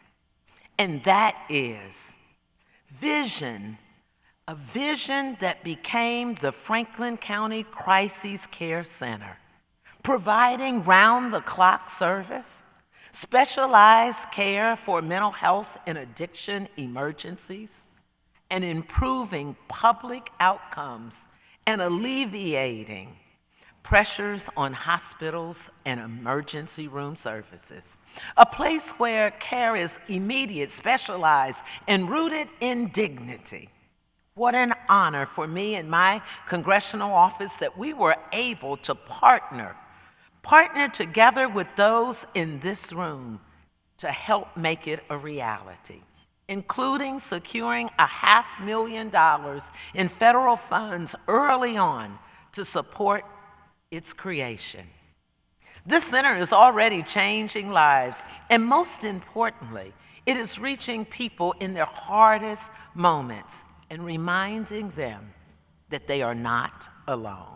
And that is vision, a vision that became the Franklin County Crisis Care Center, providing round-the-clock service, specialized care for mental health and addiction emergencies, and improving public outcomes and alleviating pressures on hospitals and emergency room services. A place where care is immediate, specialized, and rooted in dignity. What an honor for me and my congressional office that we were able to partner together with those in this room to help make it a reality, including securing $500,000 in federal funds early on to support its creation. This center is already changing lives, and most importantly, it is reaching people in their hardest moments and reminding them that they are not alone.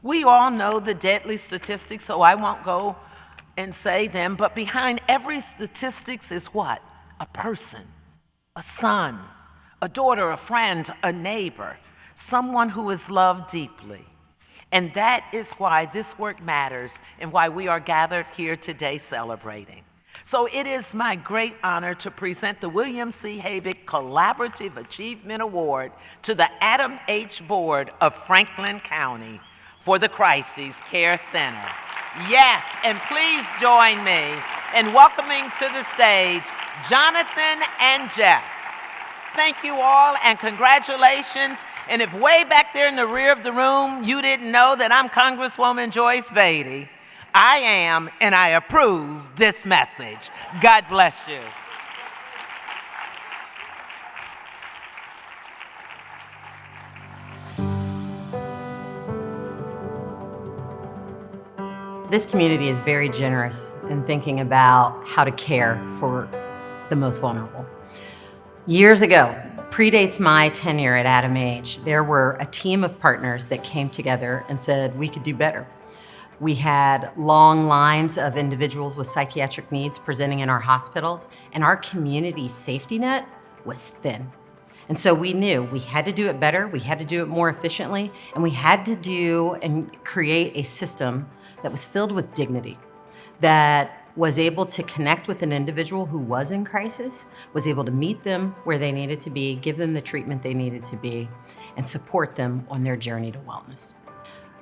We all know the deadly statistics, so I won't go and say them, but behind every statistics is what? A person. A son, a daughter, a friend, a neighbor, someone who is loved deeply. And that is why this work matters and why we are gathered here today celebrating. So it is my great honor to present the William C. Habig Collaborative Achievement Award to the Adam H. Board of Franklin County for the Crisis Care Center. Yes, and please join me in welcoming to the stage Jonathan and Jeff. Thank you all and congratulations. And if way back there in the rear of the room you didn't know that I'm Congresswoman Joyce Beatty, I am, and I approve this message. God bless you. This community is very generous in thinking about how to care for the most vulnerable. Years ago, predates my tenure at Adam H., there were a team of partners that came together and said we could do better. We had long lines of individuals with psychiatric needs presenting in our hospitals, and our community safety net was thin. And so we knew we had to do it better, we had to do it more efficiently, and we had to do and create a system that was filled with dignity, that was able to connect with an individual who was in crisis, was able to meet them where they needed to be, give them the treatment they needed to be, and support them on their journey to wellness.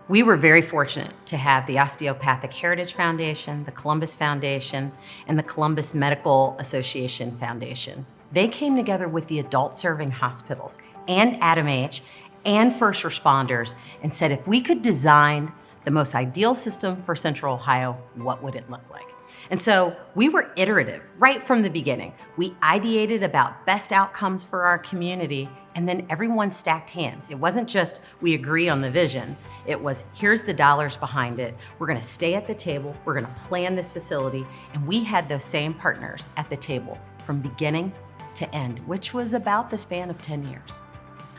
We were very fortunate to have the Osteopathic Heritage Foundation, the Columbus Foundation, and the Columbus Medical Association Foundation. They came together with the adult serving hospitals and AdamH and first responders and said, if we could design the most ideal system for Central Ohio, what would it look like? And so we were iterative right from the beginning. We ideated about best outcomes for our community, and then everyone stacked hands. It wasn't just we agree on the vision. It was here's the dollars behind it. We're gonna stay at the table. We're gonna plan this facility. And we had those same partners at the table from beginning to end, which was about the span of 10 years.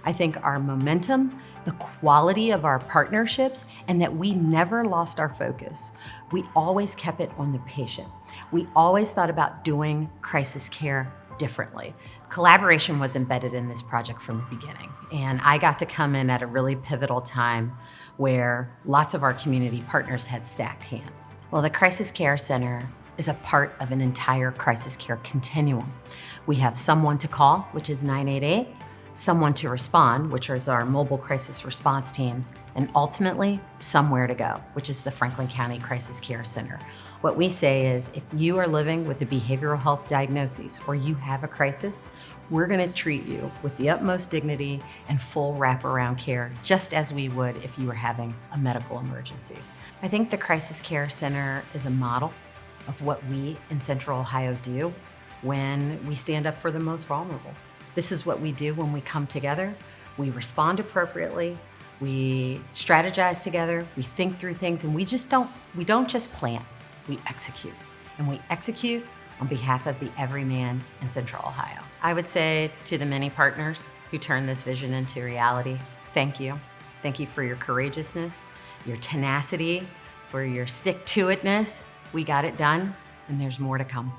I think our momentum, the quality of our partnerships, and that we never lost our focus. We always kept it on the patient. We always thought about doing crisis care differently. Collaboration was embedded in this project from the beginning, and I got to come in at a really pivotal time where lots of our community partners had stacked hands. Well, the Crisis Care Center is a part of an entire crisis care continuum. We have someone to call, which is 988, someone to respond, which is our mobile crisis response teams, and ultimately, somewhere to go, which is the Franklin County Crisis Care Center. What we say is, if you are living with a behavioral health diagnosis or you have a crisis, we're gonna treat you with the utmost dignity and full wraparound care, just as we would if you were having a medical emergency. I think the Crisis Care Center is a model of what we in Central Ohio do when we stand up for the most vulnerable. This is what we do when we come together. We respond appropriately, we strategize together, we think through things, and we don't just plan, we execute. And we execute on behalf of the everyman in Central Ohio. I would say to the many partners who turned this vision into reality, thank you. Thank you for your courageousness, your tenacity, for your stick-to-itness. We got it done, and there's more to come.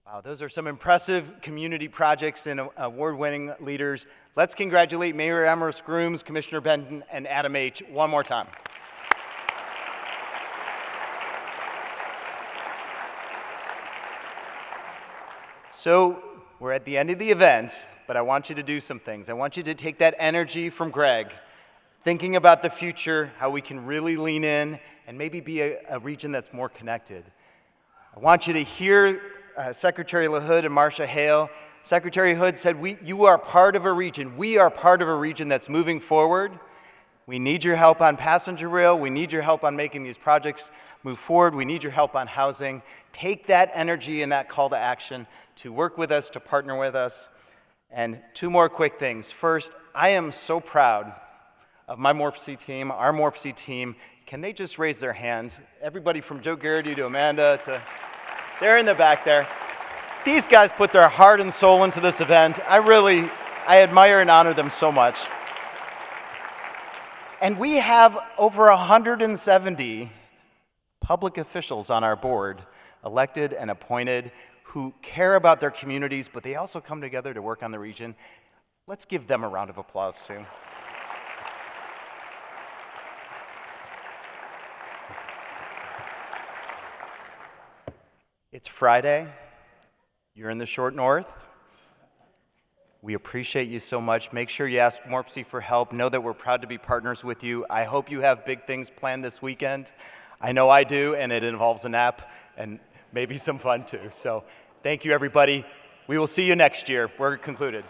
Wow, those are some impressive community projects and award-winning leaders. Let's congratulate Mayor Amherst Grooms, Commissioner Benton, and AdamH one more time. So we're at the end of the event, but I want you to do some things. I want you to take that energy from Greg, thinking about the future, how we can really lean in and maybe be a region that's more connected. I want you to hear Secretary LaHood and Marcia Hale. Secretary Hood said, you are part of a region. We are part of a region that's moving forward. We need your help on passenger rail. We need your help on making these projects move forward. We need your help on housing. Take that energy and that call to action to work with us, to partner with us. And two more quick things. First, I am so proud of my MORPC team, our MORPC team. Can they just raise their hand? Everybody from Joe Garrity to Amanda to... They're in the back there. These guys put their heart and soul into this event. I admire and honor them so much. And we have over 170 public officials on our board, elected and appointed, who care about their communities, but they also come together to work on the region. Let's give them a round of applause too. It's Friday. You're in the short north. We appreciate you so much. Make sure you ask MORPC for help. Know that we're proud to be partners with you. I hope you have big things planned this weekend. I know I do, and it involves a nap and maybe some fun too. So thank you, everybody. We will see you next year. We're concluded.